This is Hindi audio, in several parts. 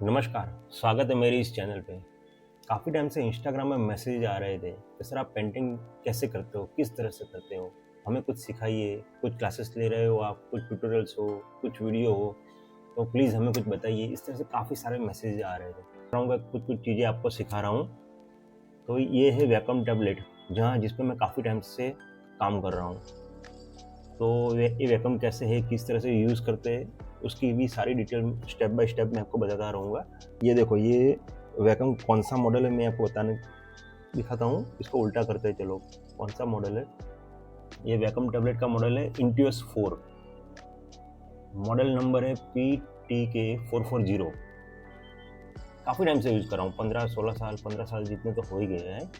नमस्कार, स्वागत है मेरी इस चैनल पे। काफ़ी टाइम से इंस्टाग्राम में मैसेज आ रहे थे कि सर आप पेंटिंग कैसे करते हो, किस तरह से करते हो, हमें कुछ सिखाइए, कुछ क्लासेस ले रहे हो आप, कुछ ट्यूटोरियल्स हो, कुछ वीडियो हो, तो प्लीज़ हमें कुछ बताइए। इस तरह से काफ़ी सारे मैसेज आ रहे थे। कहूँगा कुछ कुछ चीज़ें आपको सिखा रहा हूँ। तो ये है वैकम टैबलेट, जहाँ जिस पे मैं काफ़ी टाइम से काम कर रहा हूँ। तो ये वैकम कैसे है, किस तरह से यूज़ करते हैं, उसकी भी सारी डिटेल स्टेप बाय स्टेप मैं आपको बताता रहूँगा। ये देखो, ये वैकम कौन-सा मॉडल है मैं आपको दिखाता हूँ। इसको उल्टा करते हैं, चलो कौन-सा मॉडल है। ये वैकम टैबलेट का मॉडल है इंट्यूस 4। मॉडल नंबर है PTK440। काफ़ी टाइम से यूज़ कर रहा हूँ, 15-16 साल, 15 साल जितने तो हो ही गए हैं।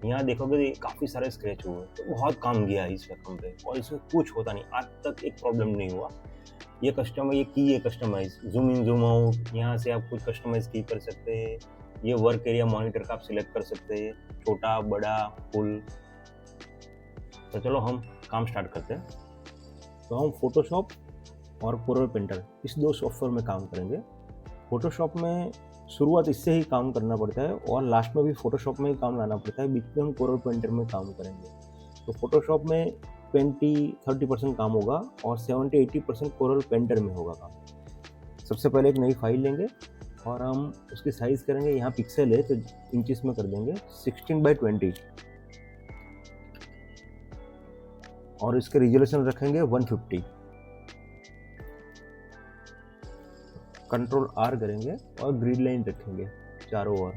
यहाँ देखोगे तो ये काफ़ी सारे स्क्रैच हुए, तो बहुत काम किया है इस वैकम पे और इसमें कुछ होता नहीं, आज तक एक प्रॉब्लम नहीं हुआ। ये की है customize, zoom in, zoom out, यहाँ से आप कुछ कस्टमाइज़ की कर सकते हैं। ये वर्क एरिया मॉनिटर का आप सिलेक्ट कर सकते हैं, छोटा, बड़ा, फुल। तो चलो हम काम स्टार्ट करते हैं। तो हम फ़ोटोशॉप और कोरल पेंटर इस 2 सॉफ्टवेयर में काम करेंगे। फ़ोटोशॉप में शुरुआत इससे ही काम करना पड़ता है और लास्ट में भी फ़ोटोशॉप में ही काम लाना पड़ता है, बीच में हम कोरल पेंटर में काम करेंगे। तो फ़ोटोशॉप में 20-30% काम होगा और 70-80% कोरल पेंटर में होगा काम। सबसे पहले एक नई फाइल लेंगे और हम उसकी साइज़ करेंगे, यहाँ पिक्सल है तो इंचेस में कर देंगे 16/20 और इसके रिज़ॉल्यूशन रखेंगे 150। कंट्रोल R करेंगे और ग्रिड लाइन रखेंगे चारों ओर,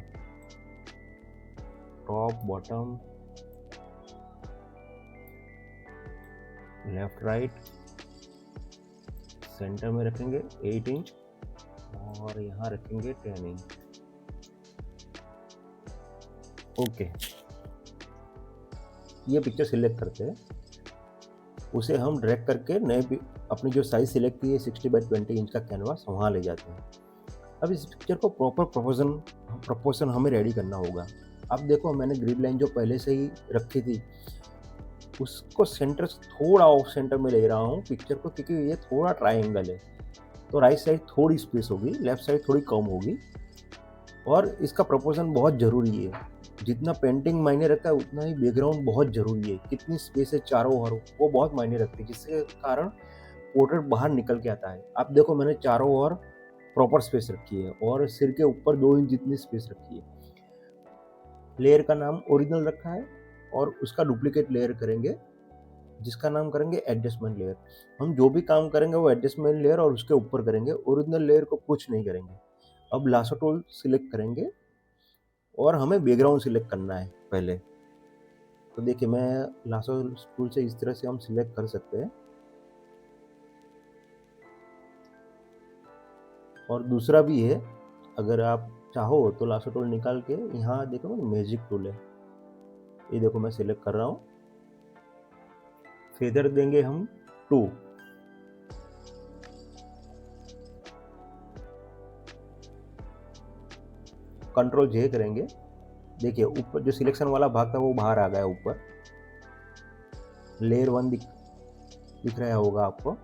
top, bottom, left, right, center में रखेंगे 8 इंच और यहाँ रखेंगे 10 इंच। ओके, ये पिक्चर सिलेक्ट करते हैं, उसे हम ड्रैग करके अपनी जो साइज सिलेक्ट की है 60/20 इंच का कैनवास वहाँ ले जाते हैं। अब इस पिक्चर को प्रॉपर प्रोपोर्शन हमें रेडी करना होगा। अब देखो, मैंने ग्रिड लाइन जो पहले से ही रखी थी उसको सेंटर से थोड़ा ऑफ सेंटर में ले रहा हूँ पिक्चर को, क्योंकि ये थोड़ा ट्रायंगल है तो राइट साइड थोड़ी स्पेस होगी, लेफ्ट साइड थोड़ी कम होगी और इसका प्रोपोर्शन बहुत ज़रूरी है। जितना पेंटिंग मायने रखता है उतना ही बैकग्राउंड बहुत ज़रूरी है। कितनी स्पेस है चारों ओर वो बहुत मायने रखती है, जिसके कारण पोर्ट्रेट बाहर निकल के आता है। आप देखो, मैंने चारों ओर प्रॉपर स्पेस रखी है और सिर के ऊपर 2 इंच जितनी स्पेस रखी है। लेयर का नाम ओरिजिनल रखा है और उसका डुप्लीकेट लेयर करेंगे जिसका नाम करेंगे एडजस्टमेंट लेयर। हम जो भी काम करेंगे वो एडजस्टमेंट लेयर और उसके ऊपर करेंगे, ओरिजिनल लेयर को कुछ नहीं करेंगे। अब लासो टूल सिलेक्ट करेंगे और हमें बैकग्राउंड सिलेक्ट करना है पहले। तो देखिए, मैं लासो टूल से इस तरह से हम सिलेक्ट कर सकते हैं। और दूसरा भी है, अगर आप चाहो तो लासो टूल निकाल के यहाँ देखो मैजिक टूल है, ये देखो मैं सिलेक्ट कर रहा हूँ। फेदर देंगे हम 2, कंट्रोल J करेंगे। देखिए, ऊपर जो सिलेक्शन वाला भाग था वो बाहर आ गया ऊपर। लेयर 1 दिख रहा होगा आपको।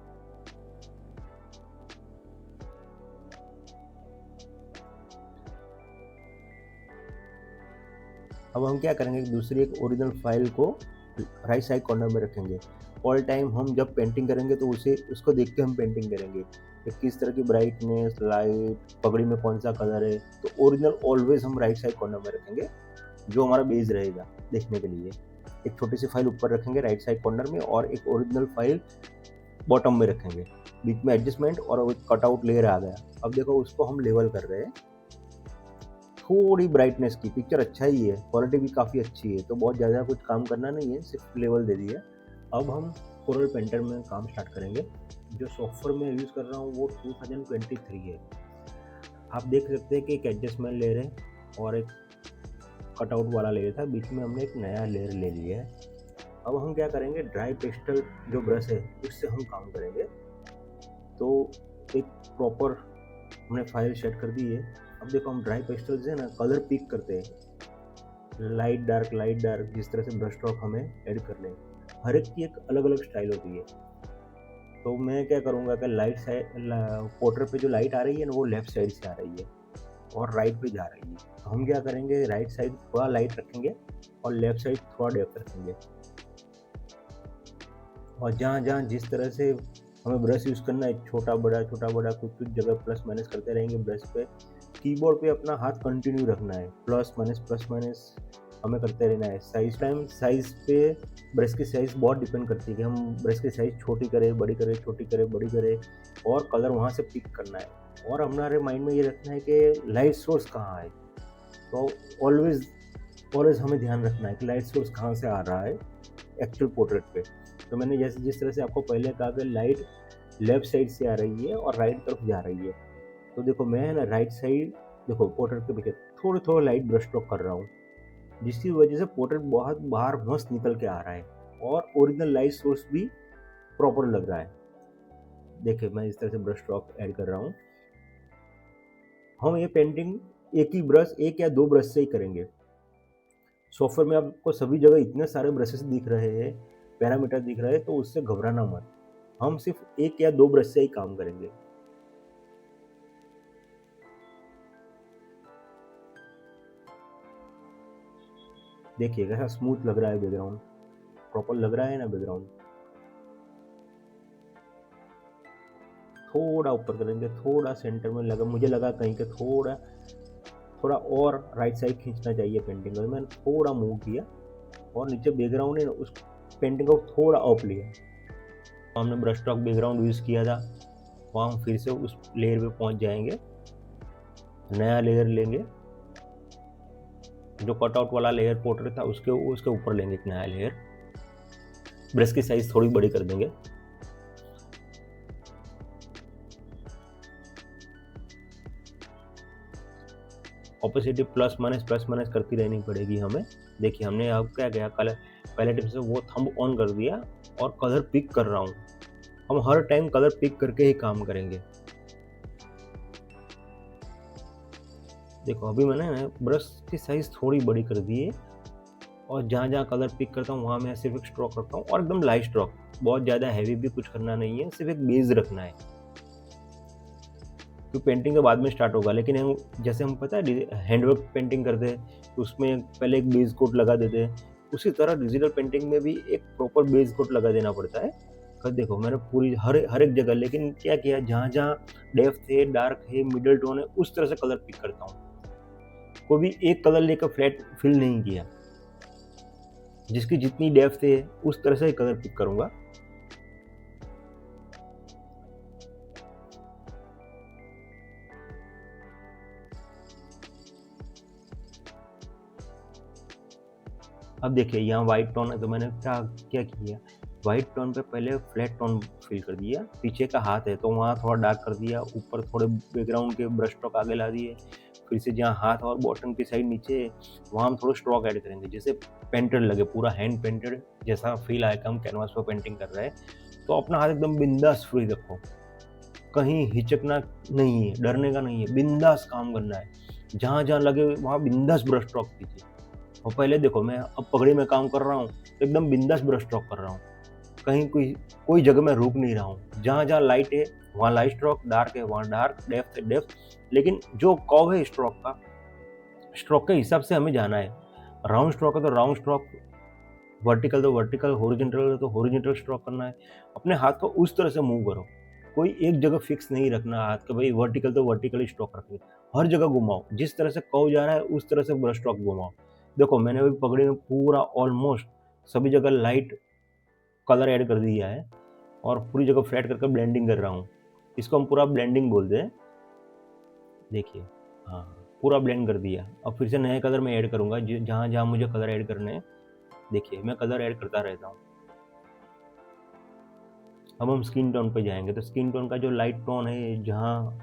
अब हम क्या करेंगे, दूसरी एक ओरिजिनल फाइल को राइट साइड कॉर्नर में रखेंगे। ऑल टाइम हम जब पेंटिंग करेंगे तो उसको देख के हम पेंटिंग करेंगे कि किस तरह की ब्राइटनेस, लाइट, पगड़ी में कौन सा कलर है। तो ओरिजिनल ऑलवेज हम राइट साइड कॉर्नर में रखेंगे, जो हमारा बेस रहेगा देखने के लिए। एक छोटी सी फाइल ऊपर रखेंगे राइट साइड कॉर्नर में और एक ओरिजिनल फाइल बॉटम में रखेंगे। बीच में एडजस्टमेंट और कटआउट लेयर आ गया। अब देखो, उसको हम लेवल कर रहे हैं थोड़ी ब्राइटनेस की। पिक्चर अच्छा ही है, क्वालिटी भी काफ़ी अच्छी है, तो बहुत ज़्यादा कुछ काम करना नहीं है, सिर्फ लेवल दे दिया। अब हम कोरल पेंटर में काम स्टार्ट करेंगे। जो सॉफ्टवेयर मैं यूज़ कर रहा हूँ वो 2023 है। आप देख सकते हैं कि एक एडजस्टमेंट लेयर है और एक कटआउट वाला लेयर था, बीच में हमने एक नया लेयर ले लिया है। अब हम क्या करेंगे, ड्राई पेस्टल जो ब्रश है उससे हम काम करेंगे। तो एक प्रॉपर हमने फाइल सेट कर दी है। अब देखो, हम ड्राई पेस्टल से ना कलर पिक करते हैं, लाइट डार्क जिस तरह से ब्रश स्ट्रोक हमें ऐड कर लें। हर एक की एक अलग अलग स्टाइल होती है। तो मैं क्या करूँगा कि लाइट साइड पोर्ट्रेट पे जो लाइट आ रही है ना वो लेफ्ट साइड से आ रही है, और राइट पे जा रही है। तो हम क्या करेंगे, राइट साइड थोड़ा लाइट रखेंगे और लेफ्ट साइड थोड़ा डेप्थ रखेंगे। और जहाँ जहाँ जिस तरह से हमें ब्रश यूज़ करना है, छोटा बड़ा कुछ कुछ जगह प्लस माइनस करते रहेंगे ब्रश पे। कीबोर्ड पे अपना हाथ कंटिन्यू रखना है, प्लस माइनस हमें करते रहना है। साइज़ पे ब्रश की साइज़ बहुत डिपेंड करती है कि हम ब्रश की साइज़ छोटी करें, बड़ी करें, छोटी करें, बड़ी करें, और कलर वहाँ से पिक करना है। और हमारे माइंड में ये रखना है कि लाइट सोर्स कहाँ है। तो ऑलवेज हमें ध्यान रखना है कि लाइट सोर्स कहाँ से आ रहा है एक्चुअल पोर्ट्रेट पे। तो मैंने जैसे जिस तरह से आपको पहले कहा कि लाइट लेफ्ट साइड से आ रही है और राइट तरफ जा रही है। तो देखो मैं ना राइट साइड, देखो पोर्ट्रेट के पीछे थोड़ा लाइट ब्रश स्ट्रोक कर रहा हूँ, जिसकी वजह से पोर्ट्रेट बहुत बाहर मस्त निकल के आ रहा है और ओरिजिनल लाइट सोर्स भी प्रॉपर लग रहा है। देखिए मैं इस तरह से ब्रश स्ट्रोक ऐड कर रहा हूँ। हम ये पेंटिंग एक या दो ब्रश से ही करेंगे। सॉफ्टवेयर में आपको सभी जगह इतने सारे ब्रशेस दिख रहे हैं, पैरामीटर दिख रहे हैं, तो उससे घबराना मत। हम सिर्फ एक या दो ब्रश से ही काम करेंगे। देखिए कैसा स्मूथ लग रहा है बैकग्राउंड, प्रॉपर लग रहा है ना बैकग्राउंड। थोड़ा ऊपर करेंगे, थोड़ा सेंटर में लगा, मुझे लगा कहीं के थोड़ा और राइट साइड खींचना चाहिए पेंटिंग को। मैंने थोड़ा मूव किया और नीचे बैकग्राउंड है ना, उस पेंटिंग को थोड़ा ऑफ लिया। हमने ब्रश स्ट्रोक बैकग्राउंड यूज़ किया था, वहाँ हम फिर से उस लेयर पे पहुँच जाएंगे, नया लेयर लेंगे, जो कटआउट वाला लेयर पोर्ट्रेट था उसके ऊपर लेंगे एक नया लेयर। ब्रश की साइज थोड़ी बड़ी कर देंगे। ऑपोसिटी प्लस माइनस करती रहनी पड़ेगी हमें। देखिए हमने अब क्या किया, कलर पहले टिप से वो थंब ऑन कर दिया और कलर पिक कर रहा हूँ। हम हर टाइम कलर पिक करके ही काम करेंगे। देखो अभी मैंने ब्रश की साइज थोड़ी बड़ी कर दी है और जहाँ जहाँ कलर पिक करता हूँ वहाँ मैं सिर्फ एक स्ट्रोक रखता हूँ और एकदम लाइट स्ट्रोक, बहुत ज़्यादा हैवी भी कुछ करना नहीं है, सिर्फ एक बेस रखना है। तो पेंटिंग तो बाद में स्टार्ट होगा, लेकिन जैसे हम पता है हैंडवर्क पेंटिंग करते हैं तो उसमें पहले एक बेस कोट लगा देते हैं, उसी तरह डिजिटल पेंटिंग में भी एक प्रॉपर बेस कोट लगा देना पड़ता है। कर देखो मैंने पूरी हर एक जगह, लेकिन क्या किया, जहाँ जहाँ डेप्थ है, डार्क है, मिडल टोन है, उस तरह से कलर पिक करता हूँ। कोई भी एक कलर लेकर फ्लैट फिल नहीं किया, जिसकी जितनी डेप्थ है उस तरह से ही कलर पिक करूँगा। अब देखिए यहाँ वाइट टोन है तो मैंने क्या किया, वाइट टोन पे पहले फ्लैट टोन फिल कर दिया, पीछे का हाथ है तो वहाँ थोड़ा डार्क कर दिया, ऊपर थोड़े बैकग्राउंड के ब्रश स्ट्रोक आगे ला दिए, फिर से जहाँ हाथ और बॉटम की साइड नीचे है वहाँ हम थोड़ा स्ट्रोक ऐड करेंगे, जैसे पेंटेड लगे, पूरा हैंड पेंटेड जैसा फील आएगा हम कैनवास पर पेंटिंग कर रहे हैं। तो अपना हाथ एकदम बिंदास फ्री रखो, कहीं हिचकना नहीं है, डरने का नहीं है, बिंदास काम करना है, जहाँ जहाँ लगे वहाँ बिंदास ब्रश स्ट्रोक कीजिए। और पहले देखो मैं अब पगड़ी में काम कर रहा हूँ तो एकदम बिंदास ब्रश स्ट्रोक कर रहा हूँ, कहीं कोई जगह में रुक नहीं रहा हूँ, जहाँ जहाँ लाइट है वहाँ लाइट स्ट्रोक, डार्क है वहाँ डार्क, डेप्थ है डेप्थ, लेकिन जो कर्व है स्ट्रोक के हिसाब से हमें जाना है। राउंड स्ट्रोक है तो राउंड स्ट्रोक, वर्टिकल तो वर्टिकल, हॉरिजॉन्टल है तो हॉरिजॉन्टल स्ट्रोक करना है। अपने हाथ को उस तरह से मूव करो, कोई एक जगह फिक्स नहीं रखना हाथ के, भाई वर्टिकल तो वर्टिकल ही स्ट्रोक रखिए, हर जगह घुमाओ, जिस तरह से कर्व जा रहा है उस तरह से ब्रश स्ट्रोक घुमाओ। देखो मैंने अभी पगड़ी में पूरा ऑलमोस्ट सभी जगह लाइट कलर ऐड कर दिया है और पूरी जगह फ्लैट करके ब्लेंडिंग कर रहा हूँ, इसको हम पूरा ब्लेंडिंग बोलते हैं। देखिए हाँ पूरा ब्लेंड कर दिया। अब फिर से नए कलर में ऐड करूँगा जहाँ जहाँ मुझे कलर ऐड करने हैं। देखिए मैं कलर ऐड करता रहता हूँ। अब हम स्किन टोन पे जाएंगे तो स्किन टोन का जो लाइट टोन है जहाँ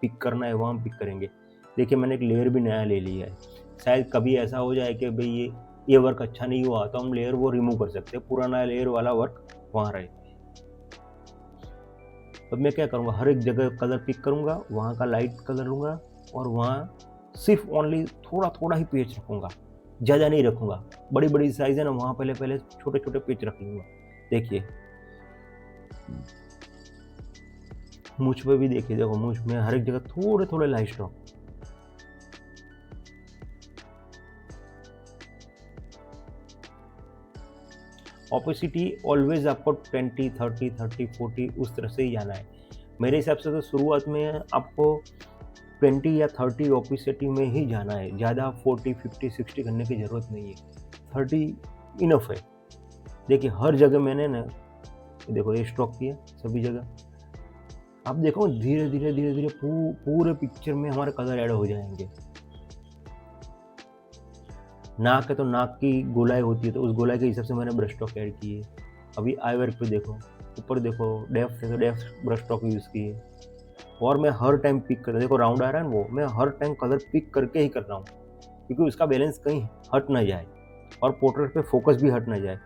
पिक करना है वहाँ हम पिक करेंगे। देखिए मैंने एक लेयर भी नया ले लिया है, शायद कभी ऐसा हो जाए कि भाई ये वर्क अच्छा नहीं हुआ तो हम लेयर वो रिमूव कर सकते हैं, पुराना लेयर वाला वर्क वहाँ रहे। अब मैं क्या करूँगा, हर एक जगह कलर पिक करूँगा, वहाँ का लाइट कलर लूँगा और वहाँ सिर्फ ओनली थोड़ा ही पेज रखूँगा, ज़्यादा नहीं रखूँगा। बड़ी साइज़ है ना, वहाँ पहले छोटे पेज रख लूँगा। देखिए मूंछ पे भी देखिए, देखो मूंछ में हर एक जगह थोड़े लाइट स्ट्रोक, ऑपेसिटी ऑलवेज आपको 20, 30, 30, 40 उस तरह से ही जाना है। मेरे हिसाब से तो शुरुआत में आपको 20 या 30 ऑपेसिटी में ही जाना है, ज़्यादा 40, 50, 60 करने की ज़रूरत नहीं है, 30 इनफ है। देखिए हर जगह मैंने ना, देखो ये स्ट्रोक किया सभी जगह, आप देखो धीरे धीरे धीरे धीरे पूरे पिक्चर में हमारे कलर ऐड हो जाएंगे। नाक है तो नाक की गोलाई होती है, तो उस गोलाई के हिसाब से मैंने ब्रश स्ट्रोक ऐड किए। अभी आई वर्क पे देखो, ऊपर देखो डेप्थ है तो डेप्थ ब्रश स्ट्रोक यूज़ किए। और मैं हर टाइम पिक कर, देखो राउंड आ रहा है ना, वो मैं हर टाइम कलर पिक करके ही कर रहा हूँ, क्योंकि उसका बैलेंस कहीं हट ना जाए और पोर्ट्रेट पे फोकस भी हट ना जाए।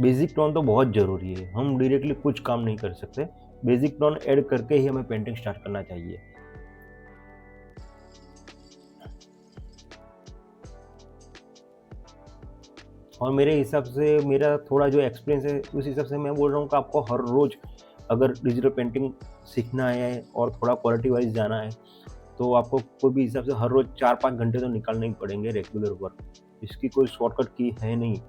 बेसिक टोन तो बहुत ज़रूरी है, हम डायरेक्टली कुछ काम नहीं कर सकते, बेसिक टोन ऐड करके ही हमें पेंटिंग स्टार्ट करना चाहिए। और मेरे हिसाब से मेरा थोड़ा जो एक्सपीरियंस है उस हिसाब से मैं बोल रहा हूँ कि आपको हर रोज़ अगर डिजिटल पेंटिंग सीखना है और थोड़ा क्वालिटी वाइज जाना है, तो आपको कोई भी हिसाब से हर रोज़ 4-5 घंटे तो निकालने ही पड़ेंगे रेगुलर वर्क। इसकी कोई शॉर्टकट की है नहीं।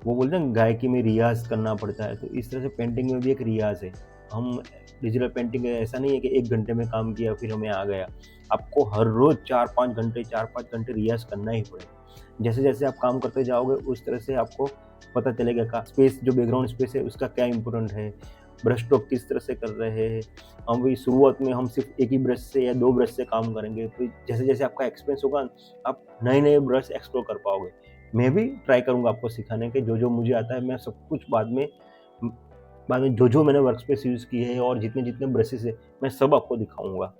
वो बोलते हैं गायकी में रियाज़ करना पड़ता है, तो इस तरह से पेंटिंग में भी एक रियाज़ है। हम डिजिटल पेंटिंग ऐसा नहीं है कि 1 घंटे में काम किया फिर हमें आ गया। आपको हर रोज़ 4-5 घंटे रियाज़ करना ही पड़ेगा। जैसे-जैसे आप काम करते जाओगे उस तरह से आपको पता चलेगा कि स्पेस, जो बैकग्राउंड स्पेस है उसका क्या इम्पोर्टेंट है, ब्रश स्ट्रोक किस तरह से कर रहे हैं। हम भी शुरुआत में हम सिर्फ एक ही ब्रश से या 2 ब्रश से काम करेंगे, फिर जैसे-जैसे आपका एक्सपीरियंस होगा आप नए-नए ब्रश एक्सप्लोर कर पाओगे। मैं भी ट्राई करूँगा आपको सिखाने के, जो-जो मुझे आता है मैं सब कुछ बाद में जो-जो मैंने वर्कस्पेस यूज़ की है और जितने-जितने ब्रशेज़ है मैं सब आपको दिखाऊँगा।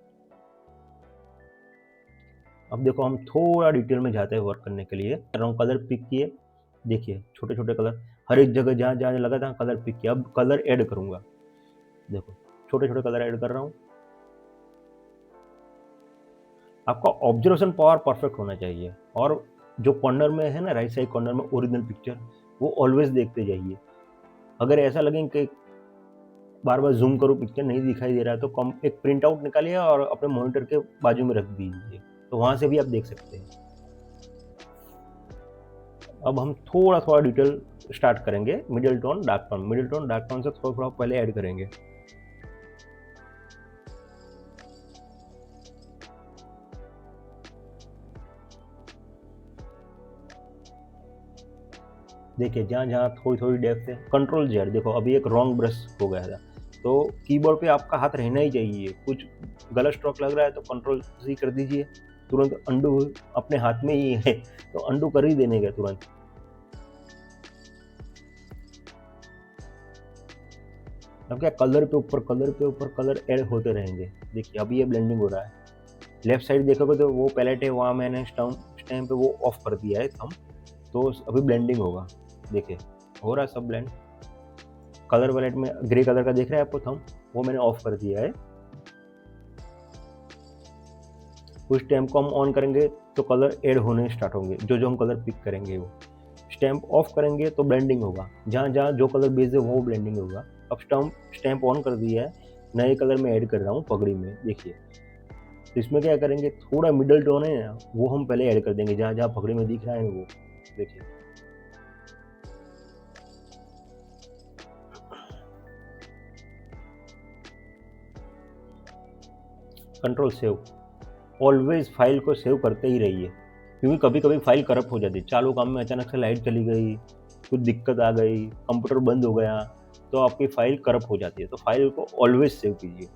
अब देखो हम थोड़ा डिटेल में जाते हैं वर्क करने के लिए। कर रहा हूँ, कलर पिक किए, देखिए छोटे-छोटे कलर हर एक जगह जहाँ-जहाँ लगा था कलर पिक किया। अब कलर ऐड करूँगा, देखो छोटे-छोटे कलर ऐड कर रहा हूँ। आपका ऑब्जर्वेशन पावर परफेक्ट होना चाहिए, और जो कॉर्नर में है ना, राइट साइड कॉर्नर में ओरिजिनल पिक्चर, वो ऑलवेज देखते जाइए। अगर ऐसा लगे कि बार-बार ज़ूम करो पिक्चर नहीं दिखाई दे रहा है, तो कम एक प्रिंट आउट निकालिए और अपने मॉनिटर के बाजू में रख दीजिए, तो वहाँ से भी आप देख सकते हैं। अब हम थोड़ा-थोड़ा डिटेल स्टार्ट करेंगे, middle tone, dark tone. Middle tone, dark tone से थोड़ा-थोड़ा पहले ऐड करेंगे। देखिए जहाँ-जहाँ थोड़ी-थोड़ी डेप्थ है, कंट्रोल जेड, देखो अभी एक रॉन्ग ब्रश हो गया था, तो कीबोर्ड पे आपका हाथ रहना ही चाहिए। कुछ गलत स्ट्रोक लग रहा है तो कंट्रोल सी कर दीजिए, तुरंत अंडू अपने हाथ में ही है, तो अंडू कर ही देने का तुरंत। अब क्या कलर पे ऊपर कलर ऐड होते रहेंगे। देखिए अभी ये ब्लेंडिंग हो रहा है। लेफ्ट साइड देखोगे तो वो पैलेट है, वहाँ मैंने स्टैम्प पे वो ऑफ कर दिया है थंब, तो अभी ब्लेंडिंग होगा। देखिए हो रहा है सब ब्लेंड। कलर पैलेट में ग्रे कलर का दिख रहा है आपको थंब, वो मैंने ऑफ कर दिया है। उस स्टैम्प को हम ऑन करेंगे तो कलर ऐड होने स्टार्ट होंगे, जो हम कलर पिक करेंगे वो। स्टैम्प ऑफ करेंगे तो ब्लेंडिंग होगा, जहाँ जो कलर बेस है वो ब्लेंडिंग होगा। अब स्टैम्प ऑन कर दिया है, नए कलर में ऐड कर रहा हूँ पगड़ी में। देखिए तो इसमें क्या करेंगे, थोड़ा मिडल टोन है ना, वो हम पहले ऐड कर देंगे, जहाँ पगड़ी में दिख रहा है वो। देखिए कंट्रोल सेव, ऑलवेज फाइल को सेव करते ही रहिए, क्योंकि कभी कभी फाइल करप्ट हो जाती है। चालू काम में अचानक से लाइट चली गई, कुछ दिक्कत आ गई, कंप्यूटर बंद हो गया, तो आपकी फाइल करप्ट हो जाती है। तो फाइल को ऑलवेज सेव कीजिए,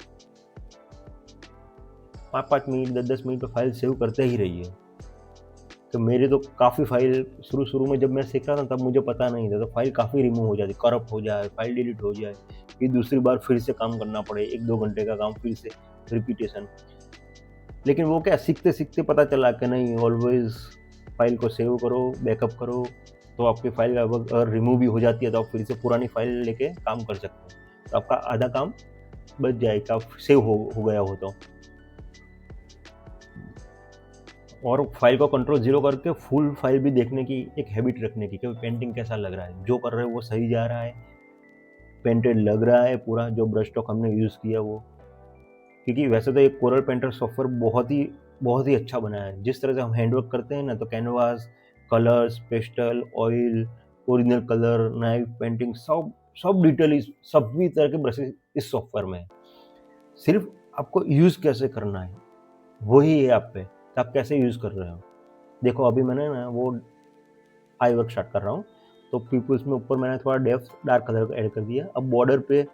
5-5 मिनट 10-10 मिनट तो फाइल सेव करते ही रहिए। तो मेरे तो काफ़ी फाइल शुरू में जब मैं सीख रहा था तब मुझे पता नहीं था, तो फाइल काफ़ी रिमूव हो जाती, करप्ट हो जाए, फाइल डिलीट हो जाए, फिर दूसरी बार फिर से काम करना पड़े, 1-2 घंटे का काम फिर से रिपीटेशन। लेकिन वो क्या सीखते सीखते पता चला कि नहीं, ऑलवेज फाइल को सेव करो, बैकअप करो, तो आपकी फाइल अगर रिमूव भी हो जाती है तो आप फिर से पुरानी फाइल लेके काम कर सकते हैं, तो आपका आधा काम बच जाएगा, सेव हो गया हो तो। और फाइल को कंट्रोल 0 करके फुल फाइल भी देखने की एक हैबिट रखने की, कि पेंटिंग कैसा लग रहा है, जो कर रहे हो वो सही जा रहा है, पेंटेड लग रहा है पूरा, जो ब्रश स्ट्रोक हमने यूज़ किया वो। क्योंकि वैसे तो एक कोरल पेंटर सॉफ्टवेयर बहुत ही बहुत ही अच्छा बना है। जिस तरह से हम हैंडवर्क करते हैं ना, तो canvas, colours, pastel, oil, original colour, knife, painting, सब सब डिटेल इस सभी तरह के ब्रशेस इस सॉफ्टवेयर में है। सिर्फ आपको यूज़ कैसे करना है वही है आप पे, कि आप कैसे यूज़ कर रहे हो। देखो अभी मैंने ना वो आई वर्क स्टार्ट कर रहा हूँ, तो पीपल्स में ऊपर मैंने थोड़ा डेप्थ डार्क कलर ऐड कर दिया। अब बॉर्डर पे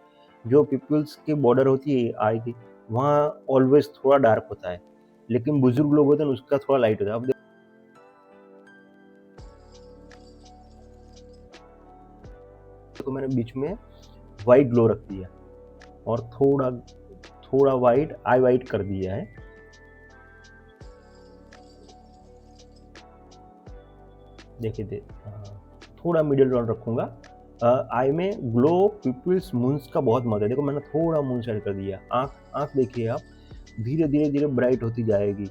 जो पीपल्स की बॉर्डर होती है आई की, वहाँ ऑलवेज थोड़ा डार्क होता है, लेकिन बुजुर्ग लोग होते हैं उसका थोड़ा लाइट होता है। अब देखो मैंने बीच में वाइट ग्लो रख दिया और थोड़ा थोड़ा वाइट आई वाइट कर दिया है। देखिए थोड़ा मिडिल टोन रखूंगा। आई में ग्लो पिपल्स मून्स का बहुत मजा है। देखो मैंने थोड़ा मून ऐड कर दिया। आँख आँख देखिए आप, धीरे धीरे धीरे ब्राइट होती जाएगी।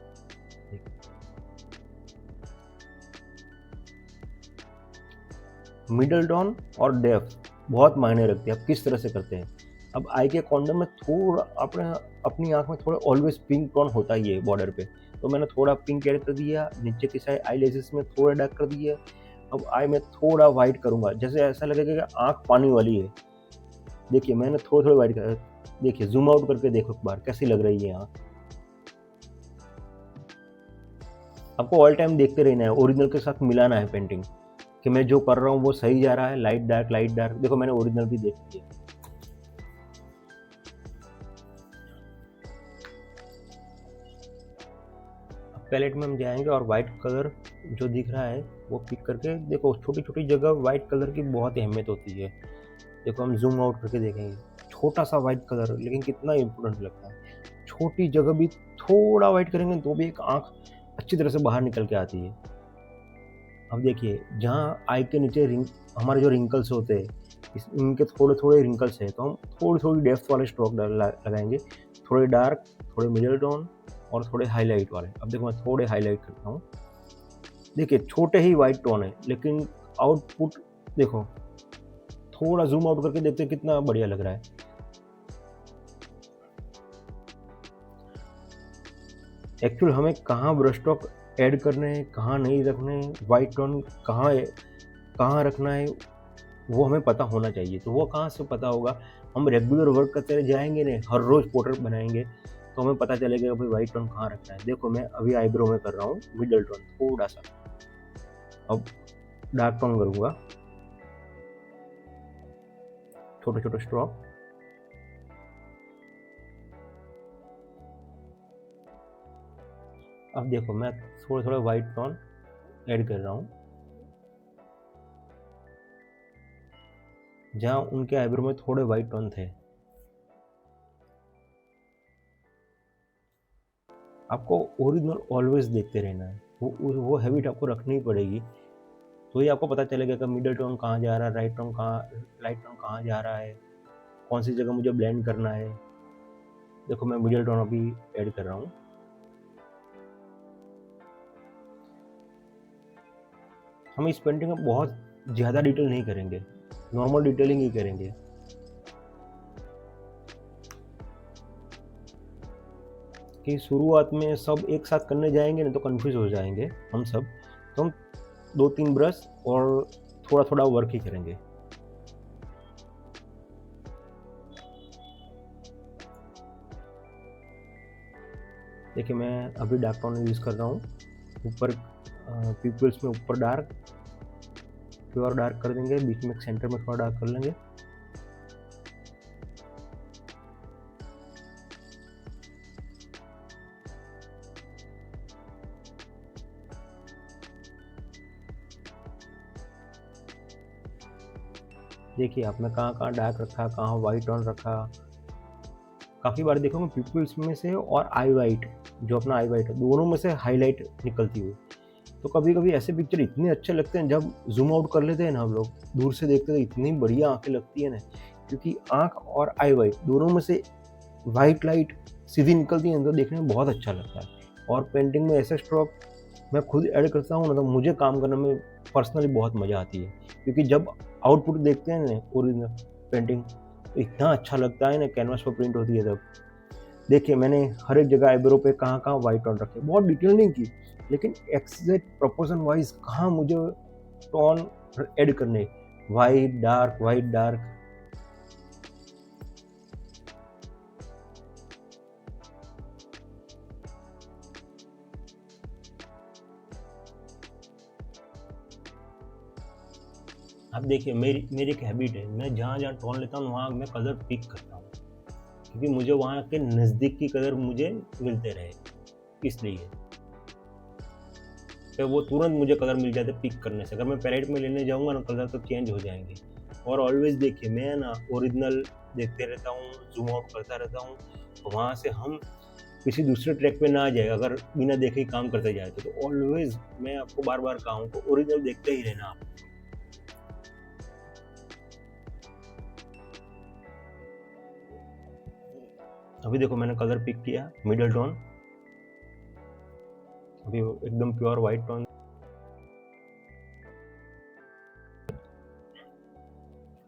मिडल टोन और डेप्थ बहुत मायने रखती है, आप किस तरह से करते हैं। अब आई के कॉर्नर में थोड़ा अपनी आँख में थोड़ा ऑलवेज पिंक टोन होता ही है बॉर्डर पे, तो मैंने थोड़ा पिंक ऐड कर दिया। नीचे की साइड आई लेसेस में थोड़ा डार्क कर दिया। अब आई में थोड़ा वाइट करूँगा, जैसे ऐसा लगेगा कि आँख पानी वाली है। देखिए मैंने थोड़ा थोड़ा वाइट कर, देखिए जूम आउट करके देखो एक बार कैसी लग रही है आँख। आपको ऑल टाइम देखते रहना है, ओरिजिनल के साथ मिलाना है पेंटिंग, कि मैं जो कर रहा हूँ वो सही जा रहा है। Light dark. देखो मैंने ओरिजिनल भी देख लिया। अब पैलेट में हम जाएंगे और वाइट कलर जो दिख रहा है वो पिक करके, देखो छोटी छोटी जगह वाइट कलर की बहुत अहमियत होती है। देखो हम जूम आउट करके देखेंगे, छोटा सा वाइट कलर लेकिन कितना इम्पोर्टेंट लगता है। छोटी जगह भी थोड़ा वाइट करेंगे तो भी एक आँख अच्छी तरह से बाहर निकल के आती है। अब देखिए जहाँ आई के नीचे हमारे जो रिंकल्स होते हैं, इनके थोड़े थोड़े रिंकल्स है, तो हम थोड़ी थोड़ी डेप्थ वाले स्ट्रोक लगाएंगे। थोड़े डार्क, थोड़े मिडिल टोन और थोड़े हाईलाइट वाले। अब देखो मैं थोड़े हाईलाइट करता हूँ। देखिए छोटे ही वाइट टोन है लेकिन आउटपुट देखो, थोड़ा जूम आउट करके देखते हैं कितना बढ़िया लग रहा है। एक्चुअल हमें कहाँ ब्रश स्ट्रोक ऐड करने हैं, कहाँ नहीं रखने हैं, वाइट टोन कहाँ रखना है, वो हमें पता होना चाहिए। तो वो कहाँ से पता होगा, हम रेगुलर वर्क करते रह जाएंगे ना, हर रोज़ पोर्ट्रेट बनाएंगे तो हमें पता चलेगा भाई वाइट टोन कहाँ रखना है। देखो मैं अभी आईब्रो में कर रहा हूँ मिडल टोन थोड़ा सा, अब डार्क टोन करूँगा, छोटे छोटे स्ट्रोक। अब देखो मैं थोड़ा थोड़ा वाइट टोन ऐड कर रहा हूँ जहाँ उनके आईब्रो में थोड़े वाइट टोन थे। आपको ओरिजिनल ऑलवेज देखते रहना है, वो हैबिट आपको रखनी पड़ेगी, तो ही आपको पता चलेगा कि मिडल टोन कहाँ जा रहा है, लाइट टोन कहाँ जा रहा है, कौन सी जगह मुझे ब्लेंड करना है। देखो मैं मिडल टोन अभी ऐड कर रहा हूँ। हम इस पेंटिंग में बहुत ज़्यादा डिटेल नहीं करेंगे, नॉर्मल डिटेलिंग ही करेंगे। कि शुरुआत में सब एक साथ करने जाएंगे ना तो कंफ्यूज हो जाएंगे हम सब, तो हम 2-3 ब्रश और थोड़ा थोड़ा वर्क ही करेंगे। देखिए मैं अभी डार्क टोन यूज़ कर रहा हूँ। ऊपर पिपल्स में ऊपर डार्क, प्योर डार्क कर देंगे, बीच में सेंटर में थोड़ा डार्क कर लेंगे। देखिए आपने कहाँ कहाँ डार्क रखा, कहाँ वाइट टोन रखा। काफ़ी बार देखोगे पिपल्स में से और आई वाइट, जो अपना आई वाइट है, दोनों में से हाईलाइट निकलती हुई। तो कभी कभी ऐसे पिक्चर इतने अच्छे लगते हैं, जब जूम आउट कर लेते हैं ना हम लोग, दूर से देखते हैं तो इतनी बढ़िया आंखें लगती है ना, क्योंकि आंख और आई वाइट दोनों में से वाइट लाइट सीधी निकलती है तो देखने में बहुत अच्छा लगता है। और पेंटिंग में ऐसे स्ट्रोक मैं खुद ऐड करता हूँ ना, तो मुझे काम करने में पर्सनली बहुत मज़ा आती है, क्योंकि जब आउटपुट देखते हैं ना ओरिजिनल पेंटिंग, तो इतना अच्छा लगता है ना, कैनवास पर प्रिंट होती है तब। देखिए मैंने हर एक जगह आईब्रो पे कहाँ कहाँ वाइट टोन रखे, बहुत डिटेल नहीं की, लेकिन एग्जैक्ट प्रोपोर्शन वाइज कहाँ मुझे टोन ऐड करने, वाइट डार्क वाइट डार्क। अब देखिए मेरी मेरी एक हैबिट है, मैं जहाँ जहाँ टोन लेता हूँ वहाँ मैं कलर पिक करता हूँ, क्योंकि मुझे वहाँ के नज़दीक की कलर मुझे मिलते रहे, इसलिए तो वो तुरंत मुझे कलर मिल जाते पिक करने से। अगर मैं पैलेट में लेने जाऊँगा ना कलर तो चेंज हो जाएंगे। और ऑलवेज देखिए मैं ना ओरिजिनल देखते रहता हूँ, जूम आउट करता रहता हूँ, तो वहाँ से हम किसी दूसरे ट्रैक पे ना आ जाए अगर बिना देखे ही काम करते जाए तो ऑलवेज मैं आपको बार बार कहूँ तो ओरिजिनल देखते ही रहना आप। अभी देखो मैंने कलर पिक किया मिडल टोन, अभी एकदम प्योर वाइट टोन।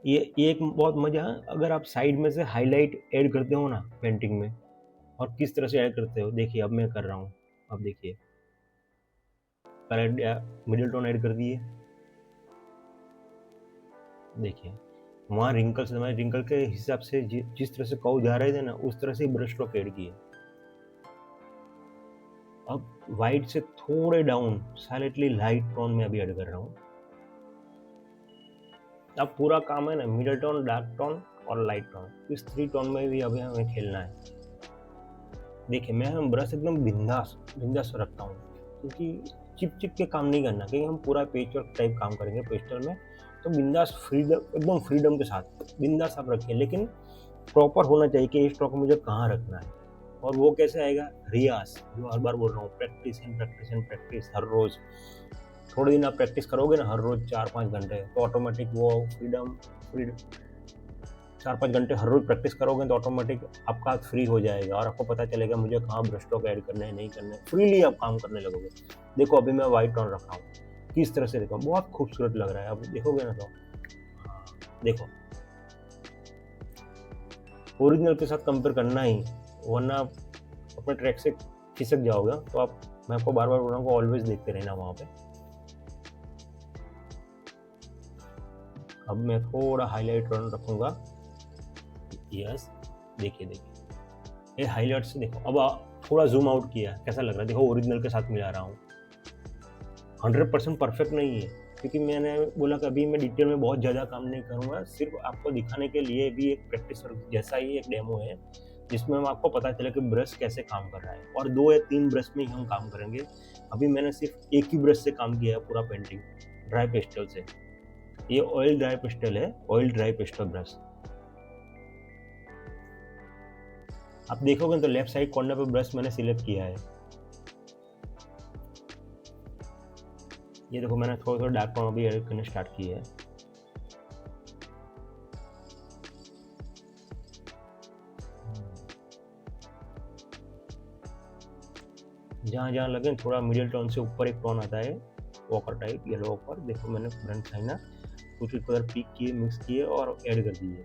ये एक बहुत मजा है अगर आप साइड में से हाईलाइट ऐड करते हो ना पेंटिंग में, और किस तरह से ऐड करते हो देखिए अब मैं कर रहा हूँ। अब देखिए कलर मिडिल टोन ऐड कर दिए, देखिए वहाँ रिंकल्स हमारे रिंकल के हिसाब से जिस तरह से कर्व जा रहे थे ना उस तरह से ब्रश स्ट्रोक ऐड किए। अब वाइट से थोड़े डाउन साइलेंटली लाइट टोन में अभी ऐड कर रहा हूँ। अब पूरा काम है ना मिडल टोन डार्क टोन और लाइट टोन, इस 3 टोन में भी अभी हमें खेलना है। देखिए मैं ब्रश एकदम बिंदास बिंदास रखता हूँ, क्योंकि चिप चिप के काम नहीं करना, क्योंकि हम पूरा पेच वर्क टाइप काम करेंगे पेस्टल में, तो बिंदास फ्रीडम एकदम फ्रीडम के साथ बिंदास आप रखिए, लेकिन प्रॉपर होना चाहिए कि ये स्ट्रोक मुझे कहाँ रखना है। और वो कैसे आएगा, रियाज, जो हर बार बोल रहा हूँ, practice and practice and practice हर रोज़। थोड़े दिन आप प्रैक्टिस करोगे ना हर रोज़ 4-5 घंटे, तो ऑटोमेटिक वो फ्रीडम 4-5 घंटे हर रोज़ प्रैक्टिस करोगे तो ऑटोमेटिक आपका हाथ फ्री हो जाएगा और आपको पता चलेगा मुझे कहाँ ब्रश स्ट्रोक ऐड करने हैं नहीं करने, फ्रीली आप काम करने लगोगे। देखो अभी मैं वाइट टोन रखा हूँ, किस तरह से देखो बहुत खूबसूरत लग रहा है, अब देखोगे ना तो देखो ओरिजिनल के साथ कंपेयर करना ही, वरना आप अपने ट्रैक से खिसक जाओगे। तो आप, मैं आपको बार बार बोल रहा हूँ ऑलवेज देखते रहना वहाँ पे। अब मैं थोड़ा हाईलाइट टोन रखूँगा, यस देखिए देखिए ये हाईलाइट से देखो। अब थोड़ा जूम आउट किया, कैसा लग रहा है, देखो ओरिजिनल के साथ मिला रहा हूँ। 100% परफेक्ट नहीं है, क्योंकि मैंने बोला कि अभी मैं डिटेल में बहुत ज़्यादा काम नहीं करूँगा, सिर्फ आपको दिखाने के लिए भी एक प्रैक्टिस जैसा ही एक डेमो है, जिसमें हम आपको पता चले कि ब्रश कैसे काम कर रहा है। और 2 या 3 ब्रश में ही हम काम करेंगे। अभी मैंने सिर्फ एक ही ब्रश से काम किया है पूरा पेंटिंग, ड्राई पेस्टल से। ये ऑयल ड्राई पेस्टल है, ऑयल ड्राई पेस्टल ब्रश। आप देखोगे तो लेफ्ट साइड कॉर्नर पे ब्रश मैंने सिलेक्ट किया है। ये देखो मैंने थोड़ा थोड़ा डार्क टोन अभी ऐड करने स्टार्ट किया है। जहाँ जहाँ लगे थोड़ा मिडिल टोन से ऊपर एक टोन आता है वॉकर टाइप येलो वॉकर, देखो मैंने फ्रंट साइड ना कुछ कलर पिक किए, मिक्स किए और ऐड कर दिए।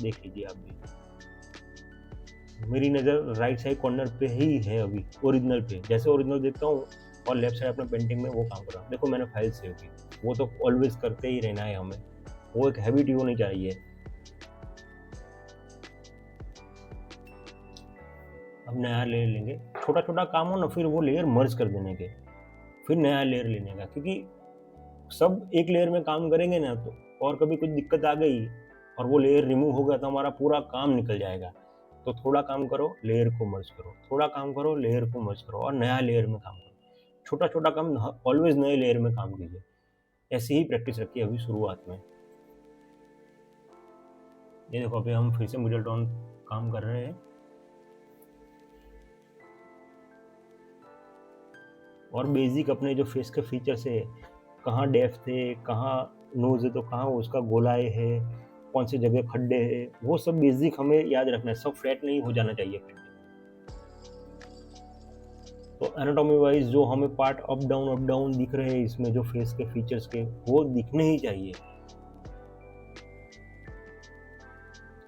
देख लीजिए आप भी, मेरी नज़र राइट साइड कॉर्नर पे ही है अभी ओरिजिनल पे, जैसे ओरिजिनल देखता हूँ और लेफ्ट साइड अपने पेंटिंग में वो काम कर रहा हूँ। देखो मैंने फाइल सेव की, वो तो ऑलवेज करते ही रहना है हमें, वो एक हैबिट ही होनी चाहिए। अब नया लेयर लेंगे, छोटा छोटा काम हो ना फिर वो लेयर मर्ज कर देने के, फिर नया लेयर लेने का, क्योंकि सब एक लेयर में काम करेंगे ना तो, और कभी कुछ दिक्कत आ गई और वो लेयर रिमूव हो गया तो हमारा पूरा काम निकल जाएगा। तो थोड़ा काम करो लेयर को मर्ज करो, थोड़ा काम करो लेयर को मर्ज करो और नया लेयर में काम करो। छोटा छोटा काम ऑलवेज नए लेयर में काम कीजिए, ऐसी ही प्रैक्टिस रखिए अभी शुरुआत में। ये देखो अभी हम फिर से मिडिल टोन काम कर रहे हैं, और बेसिक अपने जो फेस के फीचर्स है, कहाँ डेप्थ है, कहाँ नोज है तो कहाँ उसका गोलाई है, कौन सी जगह खड्डे है, वो सब बेसिक हमें याद रखना है, सब फ्लैट नहीं हो जाना चाहिए पेंटिंग। तो एनाटॉमी वाइज जो हमें पार्ट अप डाउन दिख रहे हैं इसमें, जो फेस के फीचर्स के, वो दिखने ही चाहिए।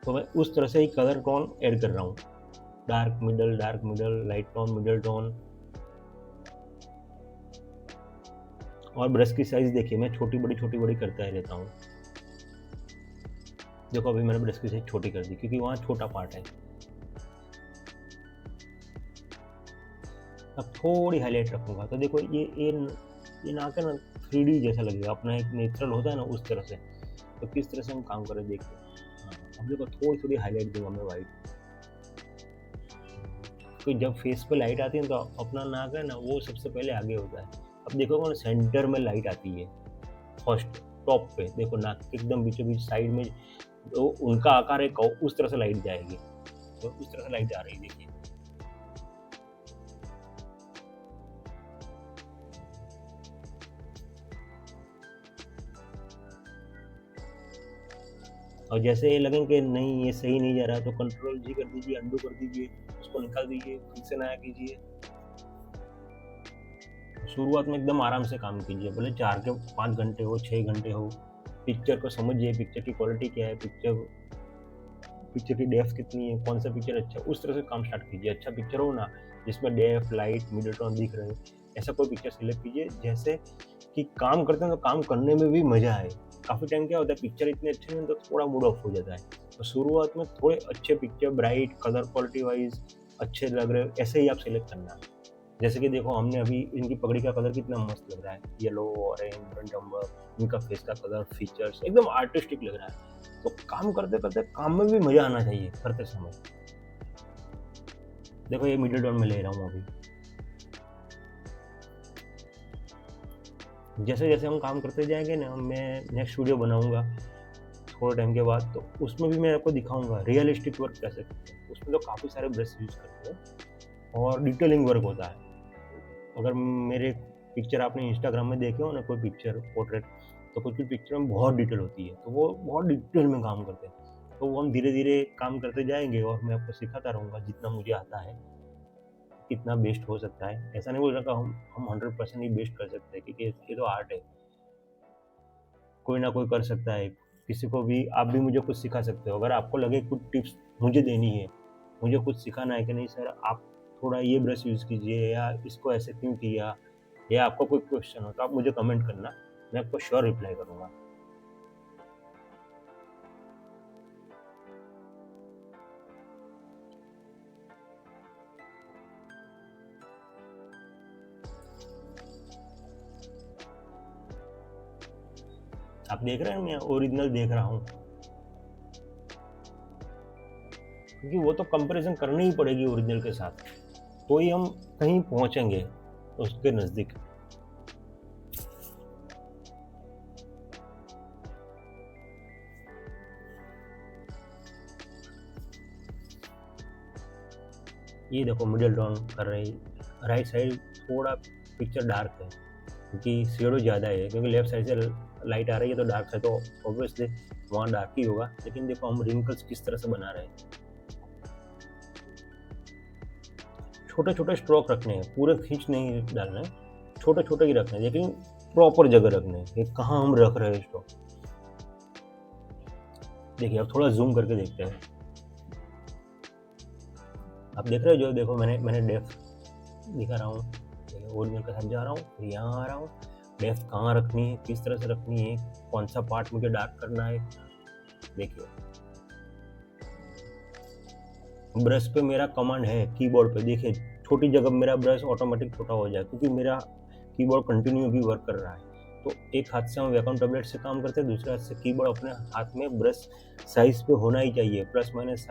तो मैं उस तरह से ही कलर टोन ऐड कर रहा हूँ। Dark middle, light tone, middle tone. और ब्रश की साइज देखिए, मैं छोटी बड़ी करता ही रहता हूँ। देखो अभी मैंने ब्रश की साइज छोटी कर दी क्योंकि वहाँ छोटा पार्ट है। अब थोड़ी हाईलाइट रखूँगा तो देखो ये ना के ना 3D जैसा लगेगा, अपना एक नेचुरल होता है ना उस तरह से। तो किस तरह से हम काम कर रहे हैं देखते हैं। हाँ, अब देखो थोड़ी हाईलाइट दूंगा मैं वाइट, क्योंकि जब फेस पे लाइट आती है तो अपना नाक है ना वो सबसे पहले आगे होता है। अब देखोगे ना सेंटर में लाइट आती है, फर्स्ट टॉप पे देखो नाक के एकदम बीचों बीच साइड में, तो उनका आकार एक उस तरह से लाइट जाएगी, तो उस तरह से लाइट आ रही है देखिए। और जैसे ये लगे कि नहीं ये सही नहीं जा रहा तो कंट्रोल जी कर दीजिए, अंडू कर दीजिए, उसको निकाल दीजिए, फिर से नया कीजिए। शुरुआत में एकदम आराम से काम कीजिए, भले 4 के 5 घंटे हो, 6 घंटे हो। पिक्चर को समझिए, पिक्चर की क्वालिटी क्या है, पिक्चर की डेप्थ कितनी है, कौन सा पिक्चर अच्छा है, उस तरह से काम स्टार्ट कीजिए। अच्छा पिक्चर हो ना जिसमें डेप्थ, लाइट, मिडल टोन दिख रहे हो, ऐसा कोई पिक्चर सिलेक्ट कीजिए जैसे कि काम करते हैं तो काम करने में भी मजा आए। काफ़ी टाइम क्या होता है पिक्चर इतने अच्छे नहीं तो थोड़ा मूड ऑफ हो जाता है। तो शुरुआत में थोड़े अच्छे picture, bright, colour quality wise अच्छे लग रहे हो, ऐसे ही आप सिलेक्ट करना। जैसे कि देखो हमने अभी इनकी पगड़ी का कलर कितना मस्त लग रहा है, येलो, ऑरेंज, बर्न्ट अम्बर, इनका फेस का कलर, फीचर्स एकदम आर्टिस्टिक लग रहा है। तो काम करते करते काम में भी मजा आना चाहिए करते समय। देखो ये मिडिल टोन में ले रहा हूँ अभी। जैसे जैसे हम काम करते जाएंगे ना, मैं नेक्स्ट वीडियो बनाऊंगा थोड़े टाइम के बाद, तो उसमें भी मैं आपको दिखाऊंगा रियलिस्टिक वर्क कैसे करते हैं। उसमें तो काफ़ी सारे ब्रश यूज करते हैं और डिटेलिंग वर्क होता है। अगर मेरे पिक्चर आपने इंस्टाग्राम में देखे हो ना, कोई पिक्चर पोर्ट्रेट, तो कुछ भी पिक्चर में बहुत डिटेल होती है, तो वो बहुत डिटेल में काम करते हैं। तो वो हम धीरे धीरे काम करते जाएंगे और मैं आपको सिखाता रहूँगा जितना मुझे आता है, कितना बेस्ट हो सकता है। ऐसा नहीं बोल रहा हम 100% ही बेस्ट कर सकते हैं, क्योंकि ये तो आर्ट है, कोई ना कोई कर सकता है। किसी को भी, आप भी मुझे कुछ सिखा सकते हो। अगर आपको लगे कुछ टिप्स मुझे देनी है, मुझे कुछ सिखाना है कि नहीं सर आप थोड़ा ये ब्रश यूज़ कीजिए, या इसको ऐसे क्यों किया, या आपको कोई क्वेश्चन हो तो आप मुझे कमेंट करना, मैं आपको श्योर रिप्लाई करूँगा। आप देख रहे हैं मैं ओरिजिनल देख रहा हूँ, क्योंकि वो तो कंपैरिजन करनी ही पड़ेगी ओरिजिनल के साथ, तो ही हम कहीं पहुँचेंगे उसके नज़दीक। ये देखो मिडिल टोन कर रही, राइट साइड थोड़ा पिक्चर डार्क है क्योंकि शेडो ज़्यादा है, क्योंकि लेफ्ट साइड से लाइट आ रही है तो डार्क है, तो ऑब्वियसली वहाँ डार्क ही होगा। लेकिन देखो हम रिंकल्स किस तरह से बना रहे हैं, छोटे छोटे स्ट्रोक रखने हैं, पूरे खींच नहीं डालना है, छोटे छोटे ही रखने हैं, लेकिन प्रॉपर जगह रखने हैं कि कहाँ हम रख रहे हैं स्ट्रोक। देखिए अब थोड़ा जूम करके देखते हैं। आप देख रहे हो जो, देखो मैंने डेप्थ दिखा रहा हूँ, ओरिजिनल के साथ जा रहा हूँ, फिर यहाँ आ रहा हूँ, डेप्थ कहाँ रखनी है, किस तरह से रखनी है, कौन सा पार्ट मुझे डार्क करना है। देखिए ब्रश पे मेरा कमांड है कीबोर्ड पे, देखिए छोटी जगह मेरा ब्रश ऑटोमेटिक छोटा हो जाए, क्योंकि मेरा कीबोर्ड कंटिन्यू भी वर्क कर रहा है। तो एक हाथ से हम वैक्यूम टैबलेट से काम करते हैं, दूसरे हाथ से कीबोर्ड अपने हाथ में ब्रश साइज पे होना ही चाहिए, प्लस माइनस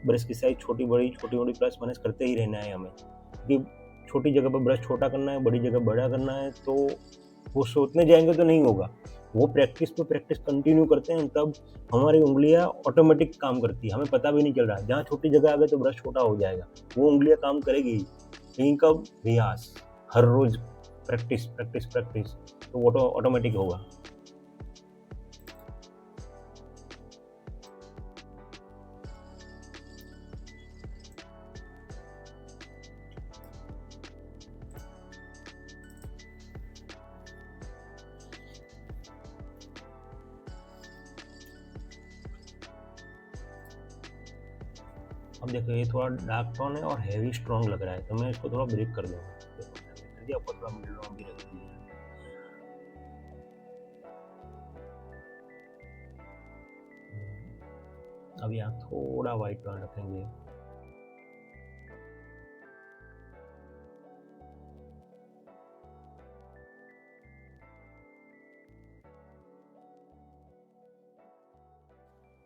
ब्रश की साइज छोटी बड़ी प्लस माइनस करते ही रहना है हमें, क्योंकि छोटी जगह पर ब्रश छोटा करना है, बड़ी जगह बड़ा करना है, तो वो सोचने जाएंगे तो नहीं होगा। वो प्रैक्टिस पे प्रैक्टिस कंटिन्यू करते हैं, तब हमारी उंगलियां ऑटोमेटिक काम करती है, हमें पता भी नहीं चल रहा। जहाँ छोटी जगह आ गई तो ब्रश छोटा हो जाएगा, वो उंगलियां काम करेगी। लेकिन कब, रियाज, हर रोज प्रैक्टिस प्रैक्टिस प्रैक्टिस, तो वो तो ऑटोमेटिक होगा। अब देखो ये थोड़ा डार्क टोन है और हैवी स्ट्रॉन्ग लग रहा है, तो मैं इसको थोड़ा ब्रेक कर दूंगा। देखो मैंने ब्रेक कर दिया, ऊपर थोड़ा मिडिल टोन भी रख दिया। अब यहाँ थोड़ा वाइट टोन रखेंगे।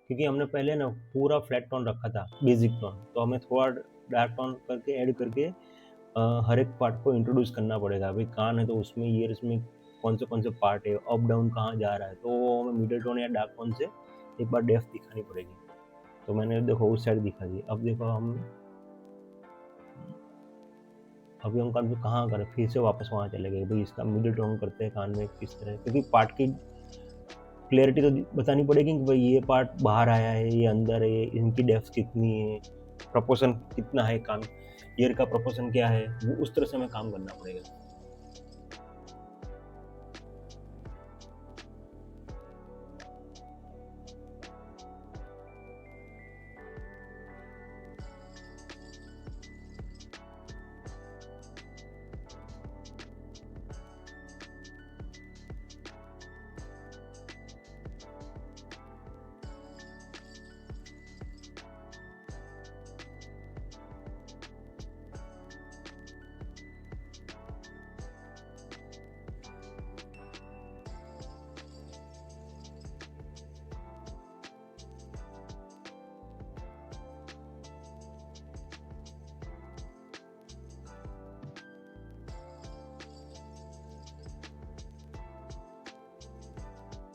क्योंकि हमने पहले ना पूरा फ्लैट टोन रखा था, बेसिक टोन, तो हमें थोड़ा डार्क टोन करके ऐड करके हर एक पार्ट को इंट्रोड्यूस करना पड़ेगा। अभी कान है तो उसमें ईयर्स में कौन से पार्ट है, अप डाउन कहाँ जा रहा है, तो वो हमें मिडिल टोन या डार्क टोन से एक बार डेप्थ दिखानी पड़ेगी। तो मैंने देखो उस साइड दिखा दी। अब देखो हम अभी हम कान पे कहाँ करें, फिर से वापस वहाँ चले गए भाई, इसका मिडिल टोन करते हैं कान में किस तरह, क्योंकि पार्ट की क्लियरिटी तो बतानी पड़ेगी कि भाई ये पार्ट बाहर आया है, ये अंदर है, इनकी डेप्थ कितनी है, प्रोपोर्शन कितना है, कान ईयर का प्रोपोर्शन क्या है, वो उस तरह से हमें काम करना पड़ेगा।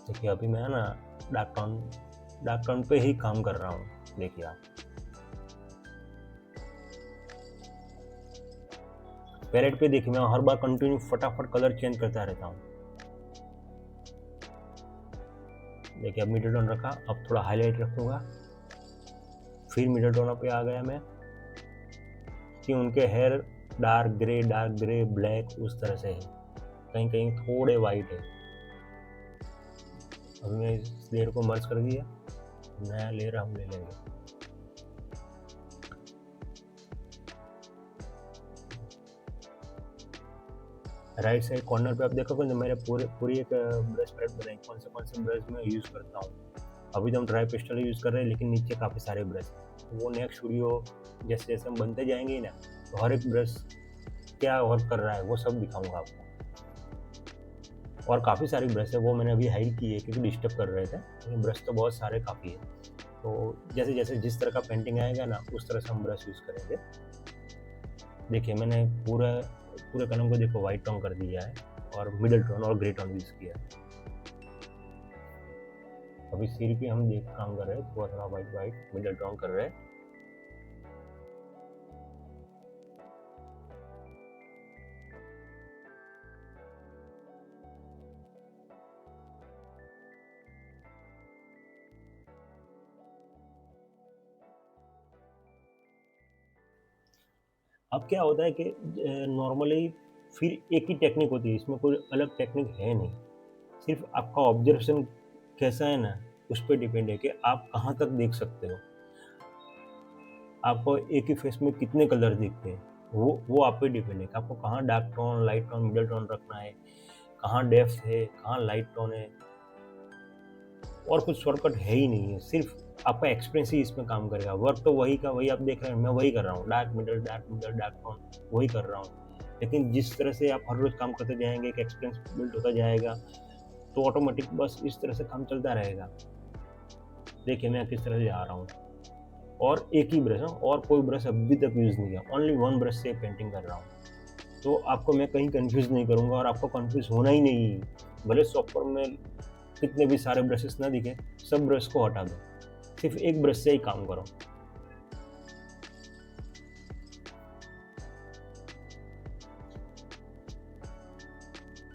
देखिए अभी मैं ना डार्क टोन पे ही काम कर रहा हूँ। देखिए आप पैलेट पे देखिए, मैं हर बार कंटिन्यू फटाफट कलर चेंज करता रहता हूँ। देखिए अब मिडिल टोन रखा, अब थोड़ा हाईलाइट रखूँगा, फिर मिडिल टोन पे आ गया मैं, कि उनके हेयर डार्क ग्रे ब्लैक उस तरह से है, कहीं कहीं थोड़े वाइट है। अभी मैं इस लेयर को मर्ज कर दिया, नया लेयर हम ले लेंगे। राइट साइड कॉर्नर पे आप देखोगे तो मेरे पूरी एक ब्रश पैलेट बनाई, कौन से ब्रश मैं यूज़ करता हूँ। अभी तो हम ड्राई पेस्टल यूज़ कर रहे हैं, लेकिन नीचे काफ़ी सारे ब्रश, तो वो नेक्स्ट वीडियो जैसे जैसे हम बनते जाएंगे ना, तो हर एक ब्रश क्या वर्क कर रहा है वो सब दिखाऊंगा आपको। और काफ़ी सारी ब्रश है, वो मैंने अभी हाइड की है क्योंकि डिस्टर्ब कर रहे थे, लेकिन ब्रश तो बहुत सारे काफ़ी है। तो जैसे जैसे जिस तरह का पेंटिंग आएगा ना, उस तरह से हम ब्रश यूज़ करेंगे। देखिए मैंने पूरे कलम को देखो वाइट टोन कर दिया है, और मिडिल टोन और ग्रे टोन यूज़ किया है। अभी सिर पे हम देख काम कर रहे हैं, थोड़ा थोड़ा वाइट मिडिल टोन कर रहे हैं। अब क्या होता है कि नॉर्मली फिर एक ही टेक्निक होती है, इसमें कोई अलग टेक्निक है नहीं, सिर्फ आपका ऑब्जर्वेशन कैसा है ना, उस पर डिपेंड है कि आप कहाँ तक देख सकते हो, आपको एक ही फेस में कितने कलर दिखते हैं, वो आप पे डिपेंड है कि आपको कहाँ dark tone, light tone, middle tone रखना है, कहाँ डेप्थ है, कहाँ लाइट टोन है। और कुछ शॉर्टकट है ही नहीं है, सिर्फ आपका एक्सपीरियंस ही इसमें काम करेगा। वर्क तो वही का वही आप देख रहे हैं, मैं वही कर रहा हूँ, डार्क टोन वही कर रहा हूँ। लेकिन जिस तरह से आप हर रोज काम करते जाएंगे, एक एक्सपीरियंस बिल्ड होता जाएगा, तो ऑटोमेटिक बस इस तरह से काम चलता रहेगा। देखिए मैं किस तरह से जा रहा हूँ, और एक ही ब्रश है, और कोई ब्रश अभी तक यूज़ नहीं किया, ओनली वन ब्रश से पेंटिंग कर रहा हूँ। तो आपको मैं कहीं कंफ्यूज नहीं करूँगा, और आपको कंफ्यूज होना ही नहीं। भले सॉफ्टवेयर में कितने भी सारे ब्रशेस ना दिखे, सब ब्रश को हटा दो, सिर्फ एक ब्रश से ही काम करो।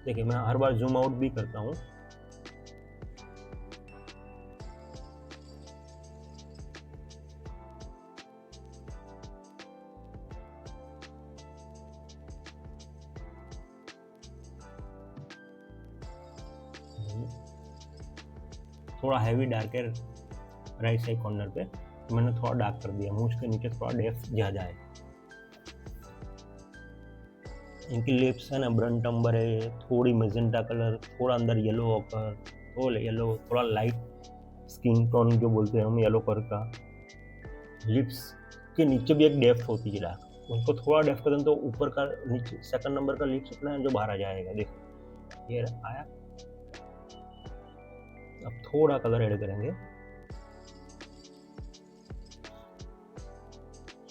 देखिए मैं हर बार जूम आउट भी करता हूँ। थोड़ा हैवी डार्क है राइट साइड कॉर्नर पे, मैंने थोड़ा डार्क कर दिया, मूंछ के नीचे थोड़ा डेप्थ ज़्यादा है। इनकी लिप्स है ना ब्रंट अम्बर है, थोड़ी मेजेंटा कलर, थोड़ा अंदर येलो ऑकर, थोड़ा येलो, थोड़ा लाइट स्किन टोन जो बोलते हैं हम, येलो कलर का। लिप्स के नीचे भी एक डेप्थ होती है डार्क, उनको थोड़ा डेप्थ कर दें तो ऊपर का नीचे सेकंड नंबर का लिप्स अपना जो बाहर आ जाएगा। देखो ये आया। अब थोड़ा कलर ऐड करेंगे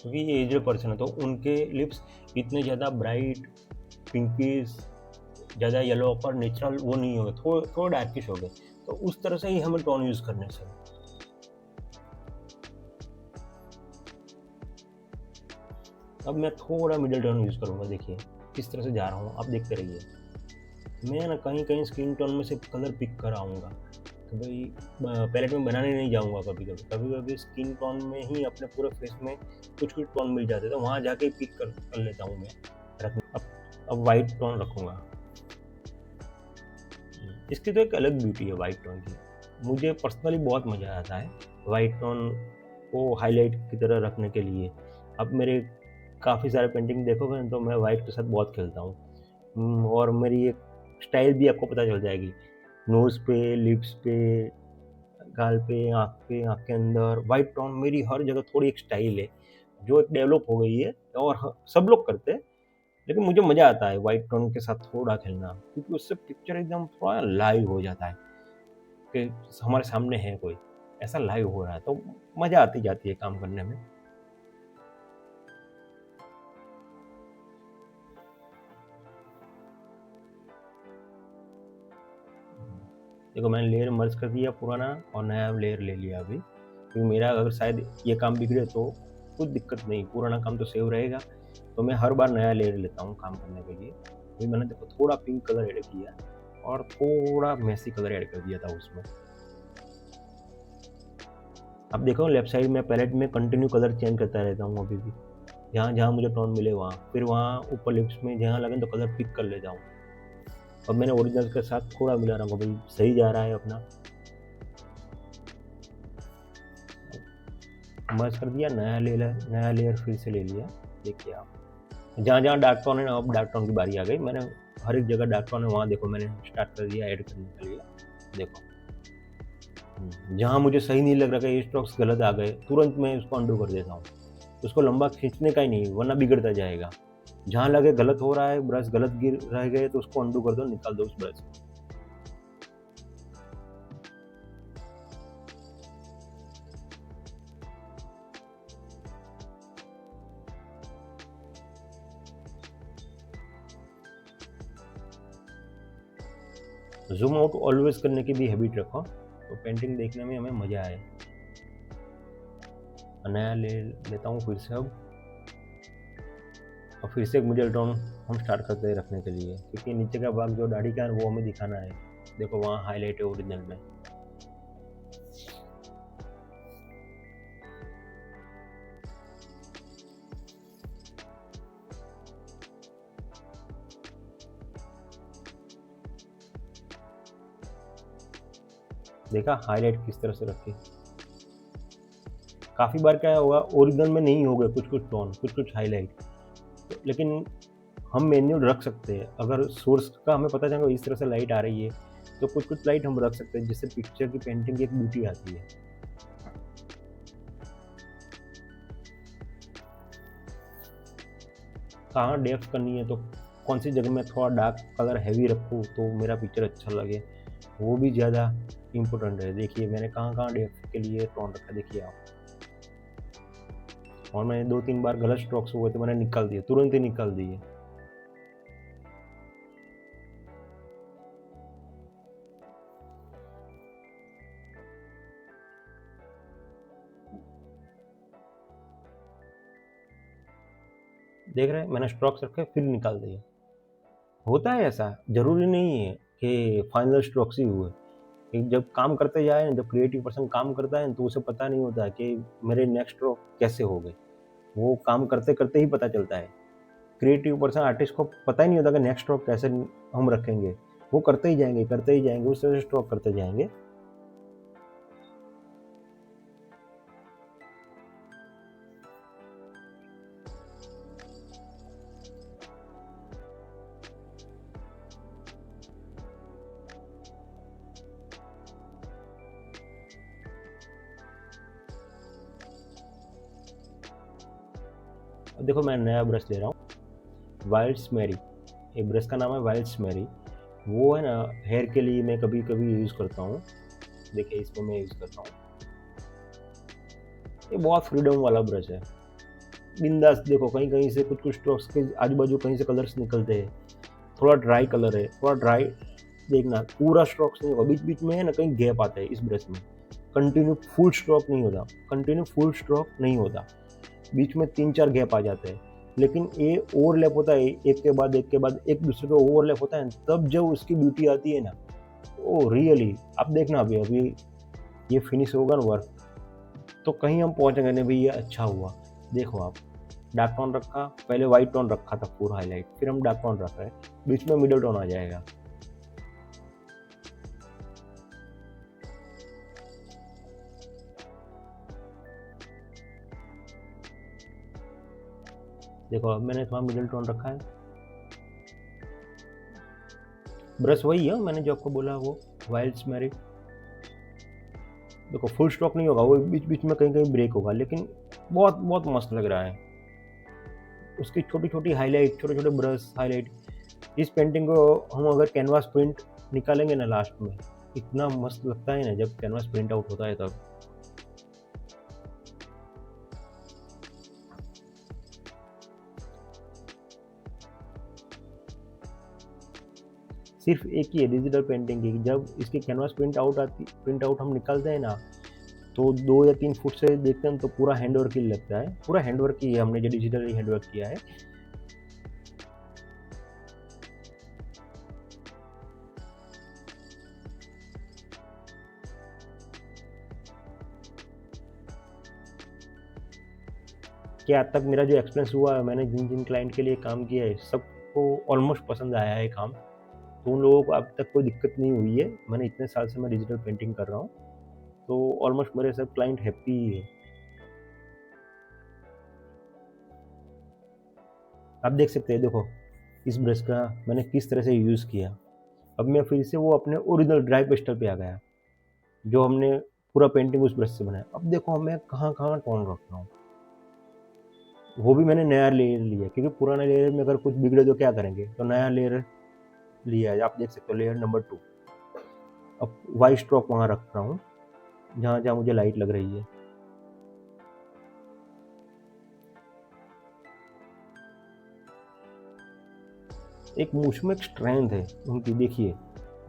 क्योंकि ये एजड पर्सन है तो उनके लिप्स इतने ज़्यादा ब्राइट पिंकिश, ज़्यादा येलो और नेचुरल वो नहीं होगा, थोड़ा डार्किश हो गए। तो उस तरह से ही हमें टोन यूज़ करने से। अब मैं थोड़ा मिडिल टोन यूज़ करूँगा, देखिए किस तरह से जा रहा हूँ, आप देखते रहिए। मैं ना कहीं कहीं स्किन टोन में से कलर पिक कर आऊँगा, तो भाई पैलेट में बनाने नहीं जाऊँगा। कभी कभी स्किन टोन में ही अपने पूरे फेस में कुछ कुछ टोन मिल जाते, तो वहाँ जाके पिक कर लेता हूँ मैं। अब वाइट टोन रखूँगा। इसकी तो एक अलग ब्यूटी है वाइट टोन की, मुझे पर्सनली बहुत मज़ा आता है वाइट टोन को हाईलाइट की तरह रखने के लिए। अब मेरे काफ़ी सारे पेंटिंग देखोगे तो मैं वाइट के साथ बहुत खेलता हूँ। और मेरी एक स्टाइल भी आपको पता चल जाएगी, नोज़ पे, लिप्स पे, गाल पे, आँख के अंदर वाइट टोन मेरी हर जगह थोड़ी एक स्टाइल है जो एक डेवलप हो गई है। और सब लोग करते हैं, लेकिन मुझे मज़ा आता है वाइट टोन के साथ थोड़ा खेलना, क्योंकि उससे पिक्चर एकदम थोड़ा लाइव हो जाता है कि हमारे सामने है कोई, ऐसा लाइव हो रहा है, तो मज़ा आती जाती है काम करने में। देखो मैंने लेयर मर्ज कर दिया पुराना और नया लेयर ले लिया अभी, क्योंकि मेरा अगर शायद ये काम बिगड़े तो कुछ दिक्कत नहीं, पुराना काम तो सेव रहेगा। तो मैं हर बार नया लेयर लेता हूँ काम करने के लिए। अभी मैंने देखो थोड़ा पिंक कलर ऐड किया और थोड़ा मेसी कलर ऐड कर दिया था उसमें। अब देखो लेफ्ट साइड में पैलेट में कंटिन्यू कलर चेंज करता रहता हूँ अभी भी, जहाँ जहाँ मुझे टोन मिले वहाँ, फिर वहाँ ऊपर लिप्स में जहाँ लगे तो कलर पिक कर लेता हूँ। अब मैंने ओरिजिनल के साथ थोड़ा मिला रहा हूँ, भाई सही जा रहा है अपना। मर्ज कर दिया, नया लेयर फिर से ले लिया। देखिए आप जहाँ जहाँ डार्क टोन है ना, अब डार्क टोन की बारी आ गई। मैंने हर एक जगह डार्क टोन है वहाँ देखो मैंने स्टार्ट कर दिया ऐड करने के लिए। देखो जहाँ मुझे सही नहीं लग रहा कि ये स्ट्रोक्स गलत आ गए, तुरंत मैं उसको अंडू कर देता हूँ। उसको लंबा खींचने का ही नहीं, वरना बिगड़ता जाएगा। जहाँ लगे गलत हो रहा है, ब्रश गलत गिर रह गए तो उसको अंडू कर दो, निकाल दो उस ब्रश को। जूम आउट ऑलवेज करने की भी हैबिट रखो, तो पेंटिंग देखने में हमें मज़ा आए। नया ले लेता हूँ फिर से अब, और फिर से एक मिडल टोन हम स्टार्ट करते हैं रखने के लिए, क्योंकि नीचे का भाग जो दाढ़ी का है वो हमें दिखाना है। देखो वहाँ हाईलाइट है ओरिजिनल में। देखा हाईलाइट किस तरह से रखी। काफ़ी बार क्या होगा ओरिजिनल में नहीं होगा कुछ कुछ टोन, कुछ कुछ हाईलाइट, तो लेकिन हम मैन्युअल रख सकते हैं। अगर सोर्स का हमें पता चलेगा इस तरह से लाइट आ रही है तो कुछ कुछ लाइट हम रख सकते हैं, जिससे पिक्चर की पेंटिंग की एक ब्यूटी आती है। कहाँ डेप्थ करनी है, तो कौन सी जगह में थोड़ा डार्क कलर हैवी रखूँ तो मेरा पिक्चर अच्छा लगे, वो भी ज़्यादा इम्पोर्टेंट है। देखिए मैंने कहाँ कहाँ डेप्थ के लिए टोन रखा, देखिए आप। और मैंने 2-3 बार गलत स्ट्रोक्स हुए तो मैंने निकाल दिए, तुरंत ही निकाल दिए। देख रहे हैं मैंने स्ट्रोक्स रखे फिर निकाल दिए। होता है ऐसा, ज़रूरी नहीं है कि फाइनल स्ट्रोक्स ही हुए। कि जब काम करते जाए, जब क्रिएटिव पर्सन काम करता है तो उसे पता नहीं होता है कि मेरे नेक्स्ट स्ट्रोक कैसे हो गए, वो काम करते करते ही पता चलता है। क्रिएटिव पर्सन आर्टिस्ट को पता ही नहीं होता कि नेक्स्ट स्ट्रोक कैसे हम रखेंगे, वो करते ही जाएंगे उस तरह से स्ट्रोक करते जाएंगे। अब देखो मैं नया ब्रश ले रहा हूँ, वाइल्ड्स मैरी। ये ब्रश का नाम है वाइल्ड्स मैरी। वो है ना, हेयर के लिए मैं कभी कभी यूज़ करता हूँ। देखिए इसको मैं यूज़ करता हूँ। ये बहुत फ्रीडम वाला ब्रश है, बिंदास। देखो कहीं कहीं से कुछ कुछ स्ट्रोक्स के आजू बाजू कहीं से कलर्स निकलते हैं, थोड़ा ड्राई कलर है, थोड़ा ड्राई देखना, पूरा स्ट्रोक्स नहीं होगा, बीच बीच में है ना कहीं गैप आता है इस ब्रश में। कंटिन्यू फुल स्ट्रोक नहीं होता, कंटिन्यू फुल स्ट्रोक नहीं होता, बीच में 3-4 गैप आ जाते हैं। लेकिन ये ओवरलैप होता है, एक के बाद एक के बाद एक दूसरे पे ओवरलैप होता है, तब जब उसकी ब्यूटी आती है ना, ओ रियली। आप देखना अभी अभी ये फिनिश होगा ना वर्क, तो कहीं हम पहुंचेंगे नहीं भाई, ये अच्छा हुआ। देखो आप, डार्क टोन रखा, पहले वाइट टोन रखा था पूरा हाईलाइट, फिर हम डार्क टोन रख रहे हैं, बीच में मिडल टोन आ जाएगा। देखो अब मैंने थोड़ा मिडल टोन रखा है, ब्रश वही है मैंने जो आपको बोला, वो वाइल्ड्स मैरी। देखो फुल स्ट्रोक नहीं होगा, वो बीच बीच में कहीं कहीं ब्रेक होगा, लेकिन बहुत बहुत मस्त लग रहा है। उसकी छोटी छोटी हाईलाइट, छोटे छोटे ब्रश हाईलाइट, इस पेंटिंग को हम अगर कैनवास प्रिंट निकालेंगे ना लास्ट में, इतना मस्त लगता है ना जब कैनवास प्रिंट आउट होता है तब। सिर्फ एक ही है डिजिटल पेंटिंग की, जब इसकी कैनवास प्रिंट आउट हम निकालते हैं ना, तो 2 या 3 फुट से देखते हैं तो पूरा हैंडवर्क ही लगता है, पूरा हैंडवर्क ही है, हमने जो डिजिटली हैंडवर्क किया है। कि आज तक मेरा जो एक्सपीरियंस हुआ है, मैंने जिन जिन क्लाइंट के लिए काम किया है, सबको ऑलमोस्ट पसंद आया है काम। तो उन लोगों को अब तक कोई दिक्कत नहीं हुई है। मैंने इतने साल से मैं डिजिटल पेंटिंग कर रहा हूँ, तो ऑलमोस्ट मेरे सब क्लाइंट हैप्पी ही है। आप देख सकते हैं, देखो इस ब्रश का मैंने किस तरह से यूज़ किया। अब मैं फिर से वो अपने ओरिजिनल ड्राई पेस्टल पे आ गया, जो हमने पूरा पेंटिंग उस ब्रश से बनाया। अब देखो मैं कहाँ कहाँ टोन रख रहा हूँ, वो भी मैंने नया लेयर लिया, क्योंकि पुराने लेयर में अगर कुछ बिगड़े तो क्या करेंगे, तो नया लेयर लिया है। आप देख सकते हो लेयर नंबर 2। अब वाइट स्ट्रोक वहाँ रख रहा हूँ जहाँ जहाँ मुझे लाइट लग रही है। एक मूछ में एक स्ट्रेंथ है उनकी, देखिए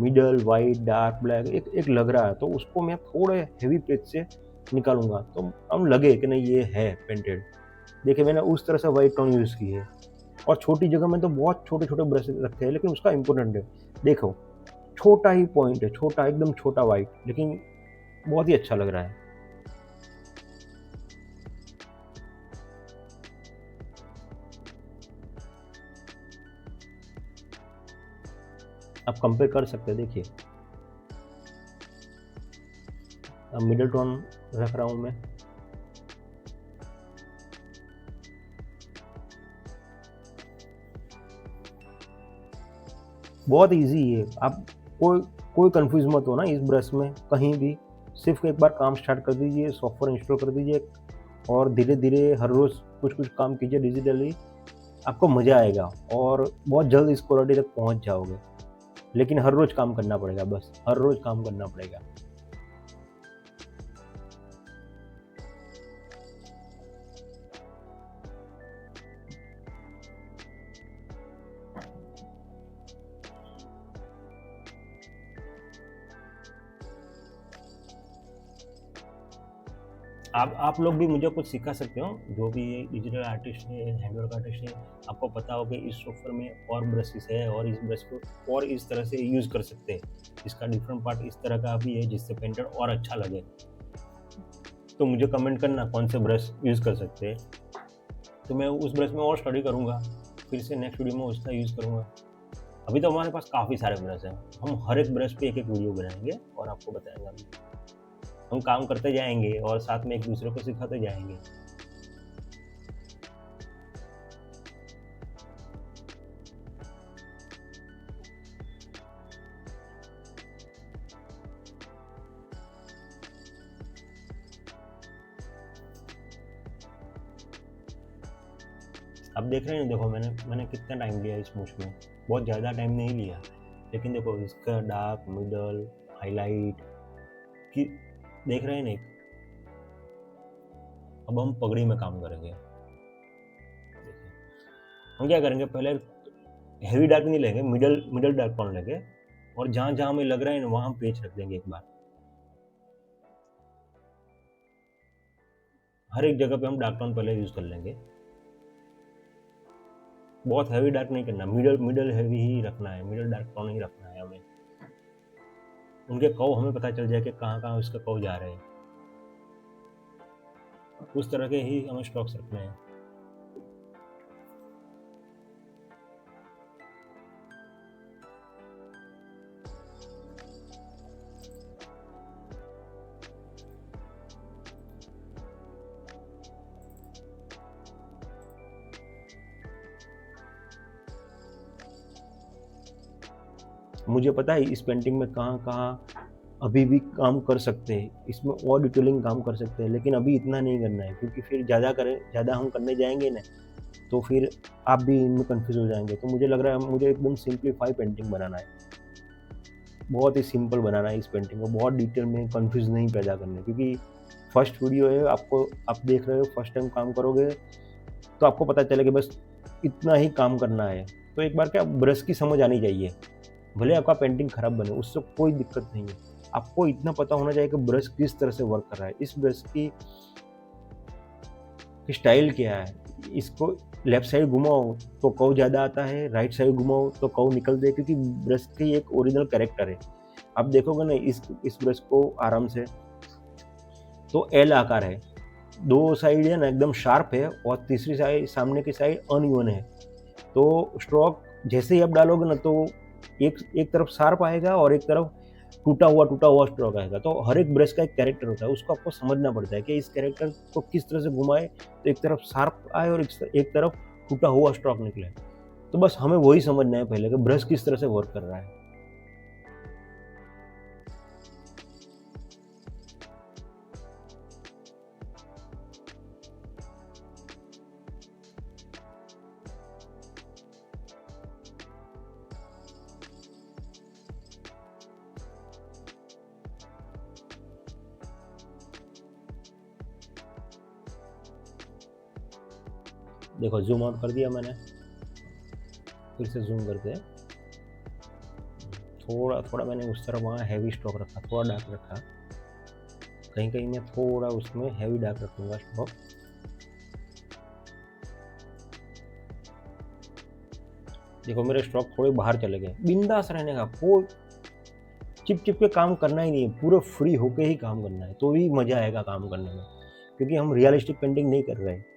मिडल वाइट डार्क ब्लैक एक एक लग रहा है, तो उसको मैं थोड़े हैवी पेज से निकालूंगा तो हम लगे कि नहीं ये है पेंटेड। देखिए मैंने उस तरह से वाइट टोन यूज़ की है, और छोटी जगह में तो बहुत छोटे छोटे ब्रश रखे हैं, लेकिन उसका इम्पोर्टेंट है। देखो छोटा ही पॉइंट है, छोटा एकदम छोटा वाइट, लेकिन बहुत ही अच्छा लग रहा है। आप कंपेयर कर सकते हैं, देखिए अब मिडल टोन रख रहा हूँ मैं। बहुत इजी है, आप कोई कोई कंफ्यूज मत हो ना इस ब्रश में कहीं भी। सिर्फ एक बार काम स्टार्ट कर दीजिए, सॉफ्टवेयर इंस्टॉल कर दीजिए, और धीरे धीरे हर रोज़ कुछ कुछ काम कीजिए डिजिटली, आपको मज़ा आएगा और बहुत जल्द इस क्वालिटी तक पहुंच जाओगे। लेकिन हर रोज़ काम करना पड़ेगा, बस हर रोज़ काम करना पड़ेगा। आप लोग भी मुझे कुछ सिखा सकते हो, जो भी डिजिटल आर्टिस्ट है, हैंडवर्क आर्टिस्ट है। आपको पता हो कि इस सॉफ्टवेयर में और ब्रशेस है, और इस ब्रश को और इस तरह से यूज़ कर सकते हैं, इसका डिफरेंट पार्ट इस तरह का भी है जिससे पेंटेड और अच्छा लगे। तो मुझे कमेंट करना कौन से ब्रश यूज़ कर सकते हैं, तो मैं उस ब्रश में और स्टडी करूँगा, फिर से नेक्स्ट वीडियो में उसका यूज़ करूँगा। अभी तो हमारे पास काफ़ी सारे ब्रश हैं, हम हर एक ब्रश पे एक एक वीडियो बनाएंगे और आपको बताएंगे। हम काम करते जाएंगे और साथ में एक दूसरे को सिखाते जाएंगे। आप देख रहे हैं, देखो मैंने कितना टाइम लिया इस मूछ में, बहुत ज़्यादा टाइम नहीं लिया, लेकिन देखो इसका डार्क, मिडल, हाईलाइट कि देख रहे हैं ना। अब हम पगड़ी में काम करेंगे। देखिए हम क्या करेंगे, पहले हैवी डार्क नहीं लेंगे, मिडल मिडल डार्क टोन लेंगे, और जहाँ जहाँ हमें लग रहा है ना वहाँ हम पेच रख देंगे एक बार। हर एक जगह पे हम डार्क टोन पहले यूज़ कर लेंगे। बहुत हैवी डार्क नहीं करना, मिडल मिडल हैवी ही रखना है, मिडल डार्क टोन ही रखना है हमें। उनके कव हमें पता चल जाए कि कहाँ कहाँ उसके कव जा रहे हैं, उस तरह के ही हमें स्ट्रोक्स रखने हैं। मुझे पता है इस पेंटिंग में कहाँ कहाँ अभी भी काम कर सकते हैं, इसमें और डिटेलिंग काम कर सकते हैं, लेकिन अभी इतना नहीं करना है, क्योंकि फिर ज़्यादा हम करने जाएंगे ना तो फिर आप भी इनमें कंफ्यूज हो जाएंगे। तो मुझे लग रहा है मुझे एकदम सिंप्लीफाई पेंटिंग बनाना है, बहुत ही सिंपल बनाना है इस पेंटिंग को, बहुत डिटेल में कंफ्यूज नहीं पैदा करना, क्योंकि फर्स्ट वीडियो है, आप देख रहे हो, फर्स्ट टाइम काम करोगे तो आपको पता चले कि बस इतना ही काम करना है। तो एक बार क्या ब्रश की समझ आनी चाहिए, भले आपका पेंटिंग खराब बने उससे कोई दिक्कत नहीं है, आपको इतना पता होना चाहिए कि ब्रश किस तरह से वर्क कर रहा है, इस ब्रश की स्टाइल क्या है। इसको लेफ्ट साइड घुमाओ तो कव ज़्यादा आता है, राइट साइड घुमाओ तो कव निकल दे, क्योंकि ब्रश की एक ओरिजिनल कैरेक्टर है। आप देखोगे ना इस ब्रश को आराम से, तो एल आकार है, दो साइड है ना एकदम शार्प है, और तीसरी साइड सामने की साइड अनइवन है। तो स्ट्रोक जैसे ही आप डालोगे ना तो एक तरफ शार्प आएगा और एक तरफ टूटा हुआ स्ट्रोक आएगा। तो हर एक ब्रश का एक कैरेक्टर होता है, उसको आपको समझना पड़ता है कि इस कैरेक्टर को किस तरह से घुमाए तो एक तरफ शार्प आए और एक तरफ टूटा हुआ स्ट्रोक निकले। तो बस हमें वही समझना है पहले कि ब्रश किस तरह से वर्क कर रहा है। देखो जूम आउट कर दिया मैंने, फिर से जूम करते हैं। थोड़ा थोड़ा मैंने उस तरफ वहाँ हैवी स्ट्रोक रखा, थोड़ा डार्क रखा, कहीं कहीं मैं थोड़ा उसमें हैवी डार्क रखूँगा स्ट्रोक। देखो मेरे स्ट्रोक थोड़े बाहर चले गए, बिंदास रहने का, कोई चिप चिप के काम करना ही नहीं है, पूरे फ्री होके ही काम करना है, तो भी मज़ा आएगा काम करने में, क्योंकि हम रियलिस्टिक पेंटिंग नहीं कर रहे हैं।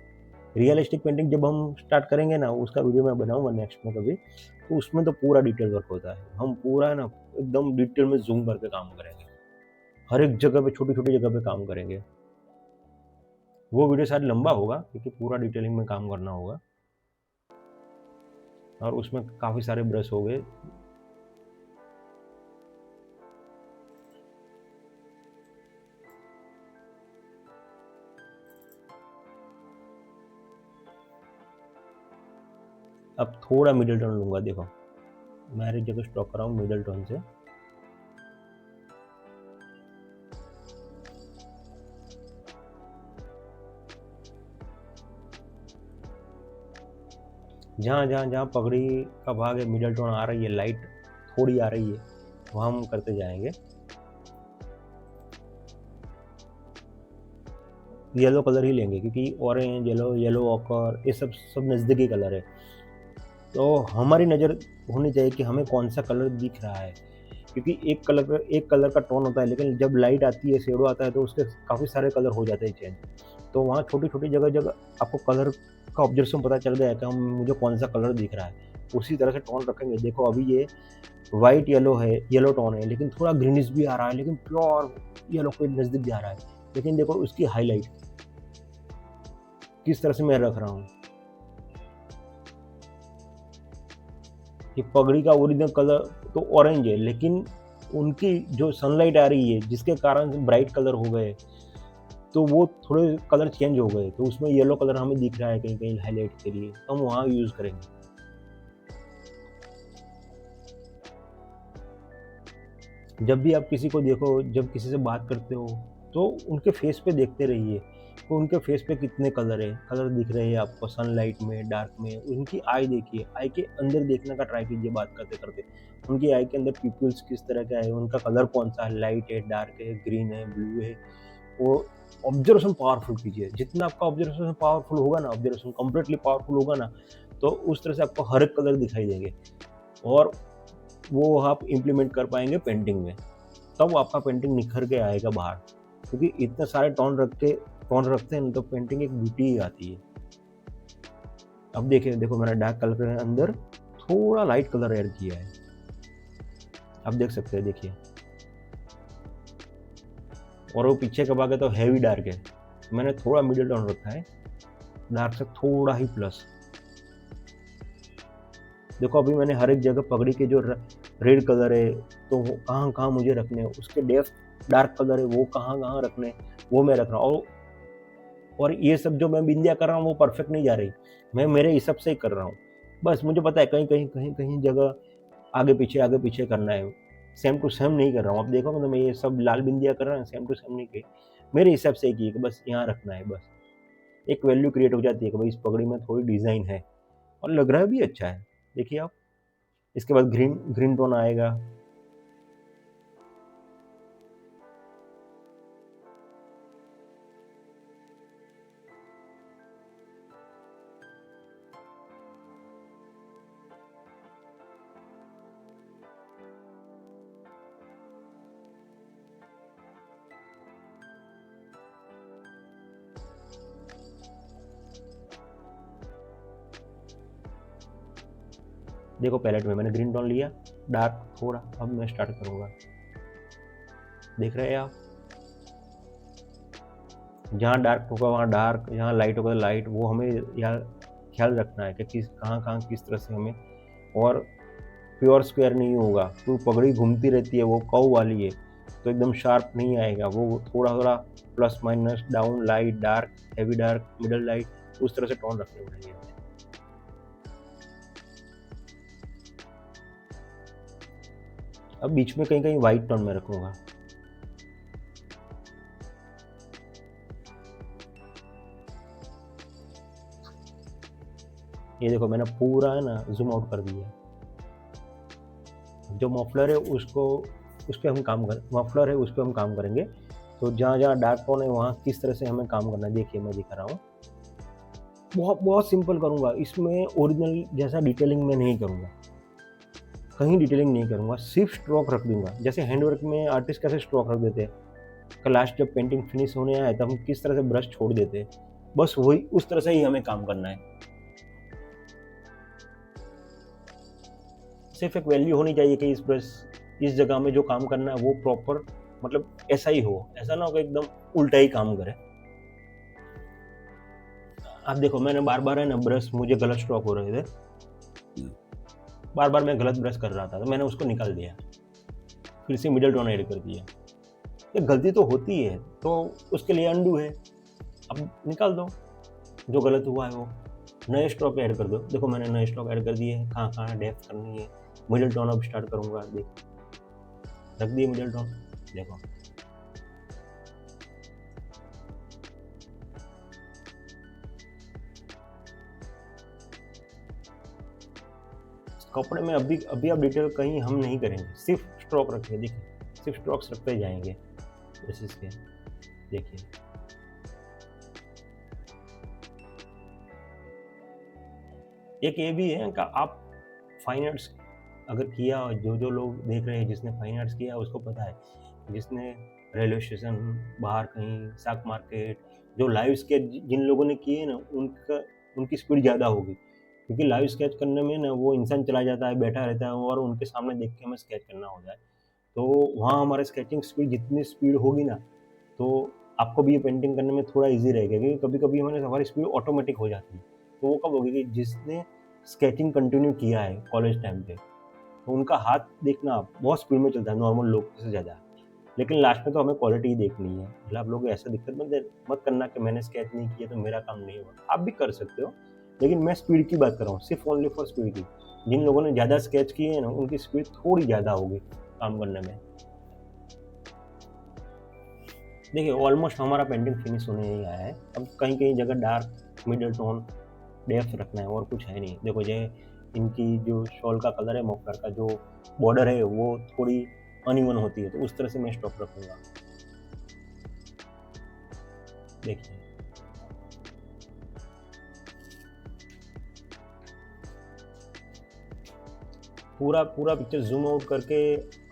रियलिस्टिक पेंटिंग जब हम स्टार्ट करेंगे ना, उसका वीडियो मैं बनाऊंगा नेक्स्ट में कभी, तो उसमें तो पूरा डिटेल वर्क होता है, हम पूरा ना एकदम डिटेल में जूम करके काम करेंगे, हर एक जगह पे छोटी छोटी जगह पे काम करेंगे। वो वीडियो शायद लंबा होगा क्योंकि पूरा डिटेलिंग में काम करना होगा, और उसमें काफ़ी सारे ब्रश हो गए। अब थोड़ा मिडिल टोन लूँगा, देखो मैं हर एक जगह स्टॉक कर रहा हूँ मिडिल टोन से। जहाँ जहाँ जहाँ पगड़ी का भाग है, मिडिल टोन आ रही है, लाइट थोड़ी आ रही है, वहाँ हम करते जाएंगे। येलो कलर ही लेंगे क्योंकि ऑरेंज, येलो ऑकर, ये सब नज़दीकी कलर है, तो हमारी नज़र होनी चाहिए कि हमें कौन सा कलर दिख रहा है, क्योंकि एक कलर का टोन होता है, लेकिन जब लाइट आती है, शेडो आता है, तो उसके काफ़ी सारे कलर हो जाते हैं चेंज। तो वहाँ छोटी छोटी जगह जगह आपको कलर का ऑब्जर्वेशन पता चल गया कि मुझे कौन सा कलर दिख रहा है, उसी तरह से टोन रखेंगे। देखो अभी ये वाइट येलो है, येलो टोन है, लेकिन थोड़ा ग्रीनिश भी आ रहा है, लेकिन प्योर येलो के नज़दीक जा रहा है। लेकिन देखो उसकी हाईलाइट किस तरह से मैं रख रहा हूँ, ये पगड़ी का ओरिजिनल कलर तो ऑरेंज है, लेकिन उनकी जो सनलाइट आ रही है जिसके कारण ब्राइट कलर हो गए, तो वो थोड़े कलर चेंज हो गए, तो उसमें येलो कलर हमें दिख रहा है कहीं कहीं हाईलाइट के लिए, तो हम वहाँ यूज़ करेंगे। जब भी आप किसी को देखो, जब किसी से बात करते हो, तो उनके फेस पे देखते रहिए, तो उनके फेस पे कितने कलर है, कलर दिख रहे हैं आपको सनलाइट में, डार्क में। उनकी आई देखिए, आई के अंदर देखने का ट्राई कीजिए बात करते करते, उनकी आई के अंदर पिपल्स किस तरह का है, उनका कलर कौन सा है, लाइट है, डार्क है, ग्रीन है, ब्लू है। वो ऑब्जर्वेशन पावरफुल कीजिए, जितना आपका ऑब्जर्वेशन पावरफुल होगा ना, ऑब्जर्वेशन कंप्लीटली पावरफुल होगा ना, तो उस तरह से आपको हर एक कलर दिखाई देंगे, और वो आप इम्प्लीमेंट कर पाएंगे पेंटिंग में। तब आपका पेंटिंग निखर के आएगा बाहर, क्योंकि इतने सारे टोन रखते हैं ना, तो पेंटिंग एक ब्यूटी ही आती है। अब देखिए, देखो मैंने डार्क कलर के अंदर थोड़ा लाइट कलर ऐड किया है, आप देख सकते हैं, देखिए। और वो पीछे का भाग है तो हैवी डार्क है, मैंने थोड़ा मिडिल टोन रखा है, डार्क से थोड़ा ही प्लस। देखो अभी मैंने हर एक जगह पगड़ी के जो रेड कलर है, तो वो कहाँ कहाँ मुझे रखने हैं, उसके डेप्थ डार्क कलर है वो कहाँ कहाँ रखने हैं, वो मैं रख रहा हूँ। और ये सब जो मैं बिंदिया कर रहा हूँ वो परफेक्ट नहीं जा रही, मैं मेरे हिसाब से ही कर रहा हूँ। बस मुझे पता है कहीं कहीं कहीं कहीं जगह आगे पीछे करना है, सेम टू सेम नहीं कर रहा हूँ। अब देखो मतलब मैं ये सब लाल बिंदिया कर रहा हूँ, सेम टू सेम नहीं की, मेरे हिसाब से की कि बस यहाँ रखना है। बस एक वैल्यू क्रिएट हो जाती है कि भाई इस पगड़ी में थोड़ी डिज़ाइन है, और लग रहा भी अच्छा है। देखिए आप, इसके बाद ग्रीन ग्रीन टोन आएगा। देखो पैलेट में मैंने ग्रीन टोन लिया, डार्क थोड़ा, अब मैं स्टार्ट करूँगा। देख रहे हैं आप, जहाँ डार्क होगा वहाँ डार्क, जहाँ लाइट होगा लाइट, वो हमें यहाँ ख्याल रखना है कि किस कहाँ कहाँ किस तरह से हमें। और प्योर स्क्वायर नहीं होगा, क्योंकि पगड़ी घूमती रहती है, वो कर्व वाली है, तो एकदम शार्प नहीं आएगा, वो थोड़ा थोड़ा plus minus, down light, dark, heavy dark, middle light, उस तरह से टोन रखने पड़ेंगे। अब बीच में कहीं कहीं वाइट टोन में रखूँगा। ये देखो मैंने पूरा है ना जूम आउट कर दिया। जो मफलर है उसको, उस पर हम काम कर, मफलर है उस पर हम काम करेंगे। तो जहाँ जहाँ डार्क टोन है वहाँ किस तरह से हमें काम करना है, देखिए मैं दिखा रहा हूँ। बहुत बहुत सिंपल करूँगा, इसमें ओरिजिनल जैसा डिटेलिंग मैं नहीं करूँगा, कहीं डिटेलिंग नहीं करूँगा, सिर्फ स्ट्रोक रख दूंगा। जैसे हैंडवर्क में आर्टिस्ट कैसे स्ट्रोक रख देते हैं, लास्ट जब पेंटिंग फिनिश होने आए तब हम किस तरह से ब्रश छोड़ देते हैं, बस वही उस तरह से ही हमें काम करना है। सिर्फ एक वैल्यू होनी चाहिए कि इस ब्रश, इस जगह में जो काम करना है वो प्रॉपर, मतलब ऐसा ही हो, ऐसा ना हो कि एकदम उल्टा ही काम करे। आप देखो मैंने बार बार है ना ब्रश, मुझे गलत स्ट्रोक हो रहे थे, बार बार मैं गलत ब्रश कर रहा था, तो मैंने उसको निकाल दिया, फिर से मिडल टोन ऐड कर दिया। ये गलती तो होती है, तो उसके लिए अंडू है, अब निकाल दो जो गलत हुआ है वो, नए स्ट्रोक ऐड कर दो। देखो मैंने नए स्ट्रोक ऐड कर दिए हैं, कहाँ कहाँ डेप्थ करनी है। मिडल टोन अब स्टार्ट करूँगा, देख रख दिए मिडल टोन, देखो कपड़े में अभी आप डिटेल कहीं हम नहीं करेंगे, सिर्फ स्ट्रोक रखेंगे। देखिए सिर्फ स्ट्रोक्स रखते जाएंगे बेसिस के, देखिए। एक ये भी है कि आप फाइन आर्ट्स अगर किया, जो जो लोग देख रहे हैं जिसने फाइन आर्ट्स किया उसको पता है, जिसने रेलवे स्टेशन, बाहर कहीं साक मार्केट, जो लाइव स्केच जिन लोगों ने किए ना, उनकी स्पीड ज़्यादा होगी, क्योंकि लाइव स्केच करने में ना वो इंसान चला जाता है, बैठा रहता है, और उनके सामने देख के हमें स्केच करना हो जाए, तो वहाँ हमारे स्केचिंग स्पीड जितनी स्पीड होगी ना, तो आपको भी ये पेंटिंग करने में थोड़ा ईजी रहेगा, क्योंकि कभी कभी हमारी स्पीड ऑटोमेटिक हो जाती है। तो वो कब होगी कि जिसने स्केचिंग कंटिन्यू किया है कॉलेज टाइम पे, तो उनका हाथ देखना बहुत स्पीड में चलता है नॉर्मल लोग से ज़्यादा। लेकिन लास्ट में तो हमें क्वालिटी ही देखनी है। मतलब आप लोग ऐसा दिक्कत मत करना कि मैंने स्केच नहीं किया तो मेरा काम नहीं हुआ। आप भी कर सकते हो, लेकिन मैं स्पीड की बात कर रहा हूँ, सिर्फ ओनली फॉर स्पीड की। जिन लोगों ने ज़्यादा स्केच किए हैं ना, उनकी स्पीड थोड़ी ज़्यादा होगी काम करने में। देखिए ऑलमोस्ट हमारा पेंटिंग फिनिश होने ही आया है। अब कहीं कहीं जगह डार्क, मिडिल टोन, डेप्थ रखना है, और कुछ है नहीं। देखो ये इनकी जो शॉल का कलर है, मफलर का जो बॉर्डर है, वो थोड़ी अनइवन होती है, तो उस तरह से मैं स्टॉप रखूँगा। देखिए पूरा पूरा पिक्चर जूम आउट करके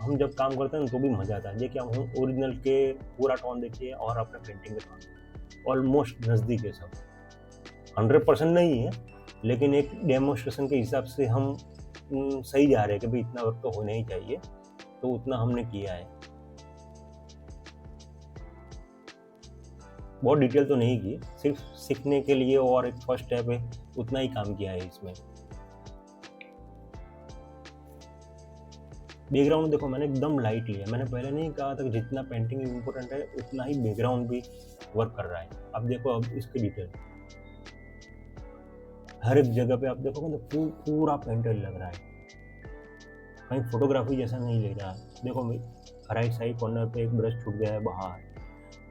हम जब काम करते हैं ना, तो भी मज़ा आता है। देखिए हम ओरिजिनल के पूरा टोन देखिए और अपने पेंटिंग के टोन ऑलमोस्ट नज़दीक है सब। 100% नहीं है, लेकिन एक डेमोन्स्ट्रेशन के हिसाब से हम सही जा रहे हैं कि भाई इतना वर्क तो होना ही चाहिए, तो उतना हमने किया है। बहुत डिटेल तो नहीं की, सिर्फ सीखने के लिए और एक फर्स्ट स्टेप है, उतना ही काम किया है इसमें। बैकग्राउंड देखो मैंने एकदम लाइट लिया। मैंने पहले नहीं कहा था कि जितना पेंटिंग इम्पोर्टेंट है उतना ही बैकग्राउंड भी वर्क कर रहा है। अब देखो अब इसकी डिटेल हर एक जगह पे आप देखोगे तो पूरा पेंटेड लग रहा है, कहीं फोटोग्राफी जैसा नहीं लग रहा। देखो राइट साइड कॉर्नर पे एक ब्रश छूट गया है बाहर,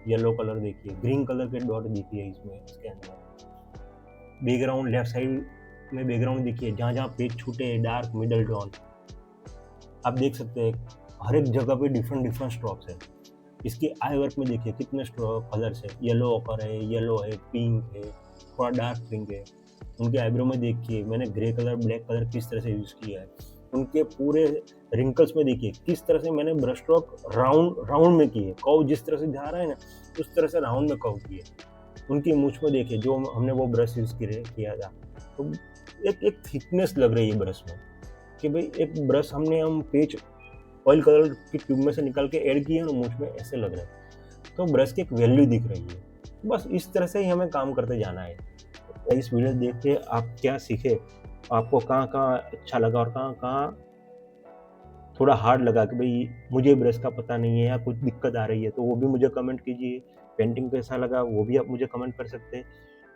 येलो कलर देखिए, ग्रीन कलर के डॉट देखिए इसमें, इसके अंदर बैकग्राउंड लेफ्ट साइड में बैकग्राउंड देखिए, जहाँ जहाँ पेज छूटे डार्क, मिडल टोन, आप देख सकते हैं हर एक जगह पे डिफरेंट डिफरेंट स्ट्रोक्स है। इसकी आई वर्क में देखिए कितने स्ट्रोक कलर्स है, येलो ऑकर है, येलो है, पिंक है, थोड़ा डार्क पिंक है। उनके आईब्रो में देखिए मैंने ग्रे कलर, ब्लैक कलर किस तरह से यूज़ किया है। उनके पूरे रिंकल्स में देखिए किस तरह से मैंने ब्रश स्ट्रोक राउंड राउंड में किए, कर्व जिस तरह से जा रहा है ना, उस तरह से राउंड में कर्व किए। उनकी मूंछ में देखिए जो हमने वो ब्रश यूज़ किया था, तो एक एक थिकनेस लग रही है ब्रश में, कि भाई एक ब्रश हम पेज ऑयल कलर की ट्यूब में से निकाल के ऐड किए ना मूंछ में, ऐसे लग रहा है। तो ब्रश की एक वैल्यू दिख रही है। बस इस तरह से ही हमें काम करते जाना है। तो इस वीडियो देख के आप क्या सीखे, आपको कहाँ कहाँ अच्छा लगा और कहाँ कहाँ थोड़ा हार्ड लगा कि भाई मुझे ब्रश का पता नहीं है या कुछ दिक्कत आ रही है, तो वो भी मुझे कमेंट कीजिए। पेंटिंग कैसा लगा वो भी आप मुझे कमेंट कर सकते हैं।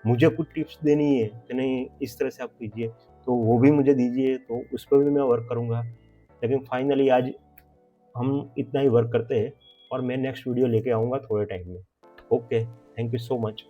मुझे कुछ टिप्स देनी है कि नहीं इस तरह से आप कीजिए, तो वो भी मुझे दीजिए, तो उस पर भी मैं वर्क करूँगा। लेकिन फाइनली आज हम इतना ही वर्क करते हैं, और मैं नेक्स्ट वीडियो लेके आऊँगा थोड़े टाइम में। Okay, thank you so much.